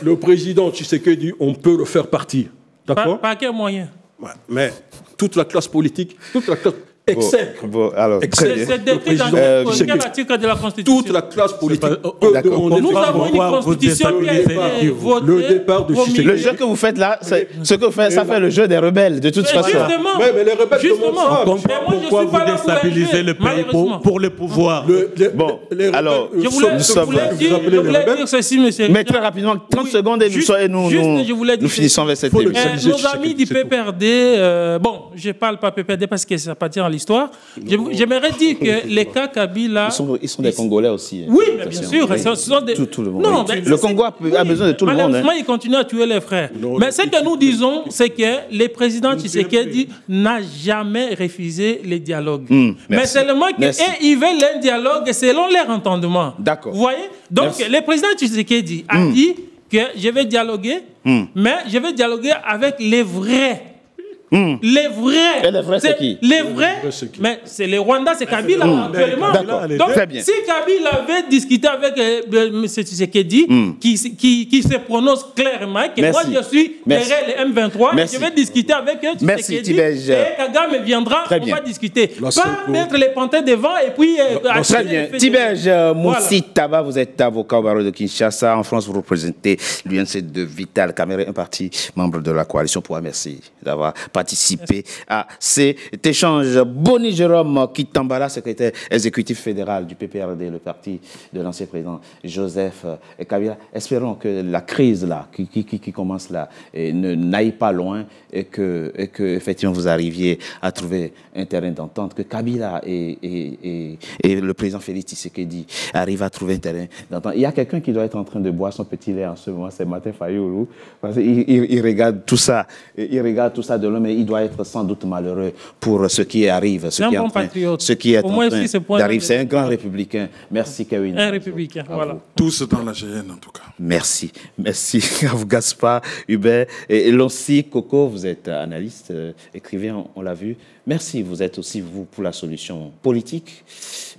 Le président Tshisekedi, on peut le faire partir. D'accord? Par quel moyen? Mais toute la classe politique, exècre. C'est décrit dans quel article de la Constitution? Toute la classe politique peut demander. Nous avons une Constitution qui a été votée. Le départ de Tshisekedi. Le jeu que vous faites là, ce que vous faites, ça fait le jeu des rebelles, de toute façon. Justement. Mais les rebelles demandent ça. Pourquoi vous déstabilisez le pays pour le pouvoir? Bon, alors, je voulais dire ceci, monsieur. Mais très rapidement, 30 secondes et nous finissons avec cette émission. Nos amis du PPRD, bon, je ne parle pas PPRD parce que ça appartient à l'histoire. J'aimerais dire que les cas Kabila... Ils sont des Congolais aussi. Oui, mais bien sûr. Ce sont des... Tout le monde. Non, le Congo a besoin de tout le monde. Malheureusement, ils continuent à tuer les frères. Mais ce que nous disons, c'est que le président Tshisekedi n'a jamais refusé les dialogues. Mais seulement qu'ils veulent un dialogue selon leur entendement. D'accord. Vous voyez? Donc, le président Tshisekedi a dit que je vais dialoguer, mais je vais dialoguer avec les vrais. Les vrais. Et les vrais, c'est qui? Les vrais, mais c'est les Rwandais, c'est Kabila actuellement. Donc, très bien. si Kabila avait discuté avec M. Tshisekedi, qui se prononce clairement que moi je suis derrière les M23, je vais discuter avec Tshisekedi et Kagame viendra, on va discuter. Pas mettre les pantins devant et puis... Très bien. Tibej Moussi Taba, vous êtes avocat au barreau de Kinshasa. En France, vous représentez l'UNC de Vital Kamerhe, un parti membre de la coalition. Merci d'avoir participé à cet échange. Boni Jérôme Kitambala, secrétaire exécutif fédéral du PPRD, le parti de l'ancien président Joseph Kabila. Espérons que la crise là, qui commence là, n'aille pas loin et que effectivement vous arriviez à trouver un terrain d'entente, que Kabila et le président Félix Tshisekedi arrivent à trouver un terrain d'entente. Il y a quelqu'un qui doit être en train de boire son petit lait en ce moment, c'est Martin Fayulu, parce qu'il regarde tout ça, de loin, mais il doit être sans doute malheureux pour ce qui arrive, ce qui est en train d'arriver. C'est un grand républicain. Merci, Kevin. Un républicain, voilà. Tous dans la GN, en tout cas. Merci. Merci à vous, Gaspard, Hubert. Et Loncy, Coco, vous êtes analyste, écrivain, on l'a vu. Merci, vous êtes aussi, vous, pour la solution politique.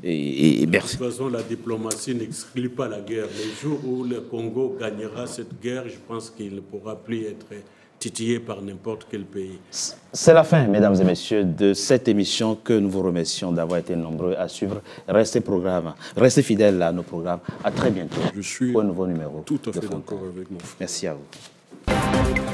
Et merci. De toute façon, la diplomatie n'exclut pas la guerre. Les jours où le Congo gagnera cette guerre, je pense qu'il ne pourra plus être titillé par n'importe quel pays. C'est la fin, mesdames et messieurs, de cette émission que nous vous remercions d'avoir été nombreux à suivre. Restez fidèles à nos programmes. À très bientôt. Je suis pour un nouveau numéro. Tout à fait d'accord avec mon frère. Merci à vous.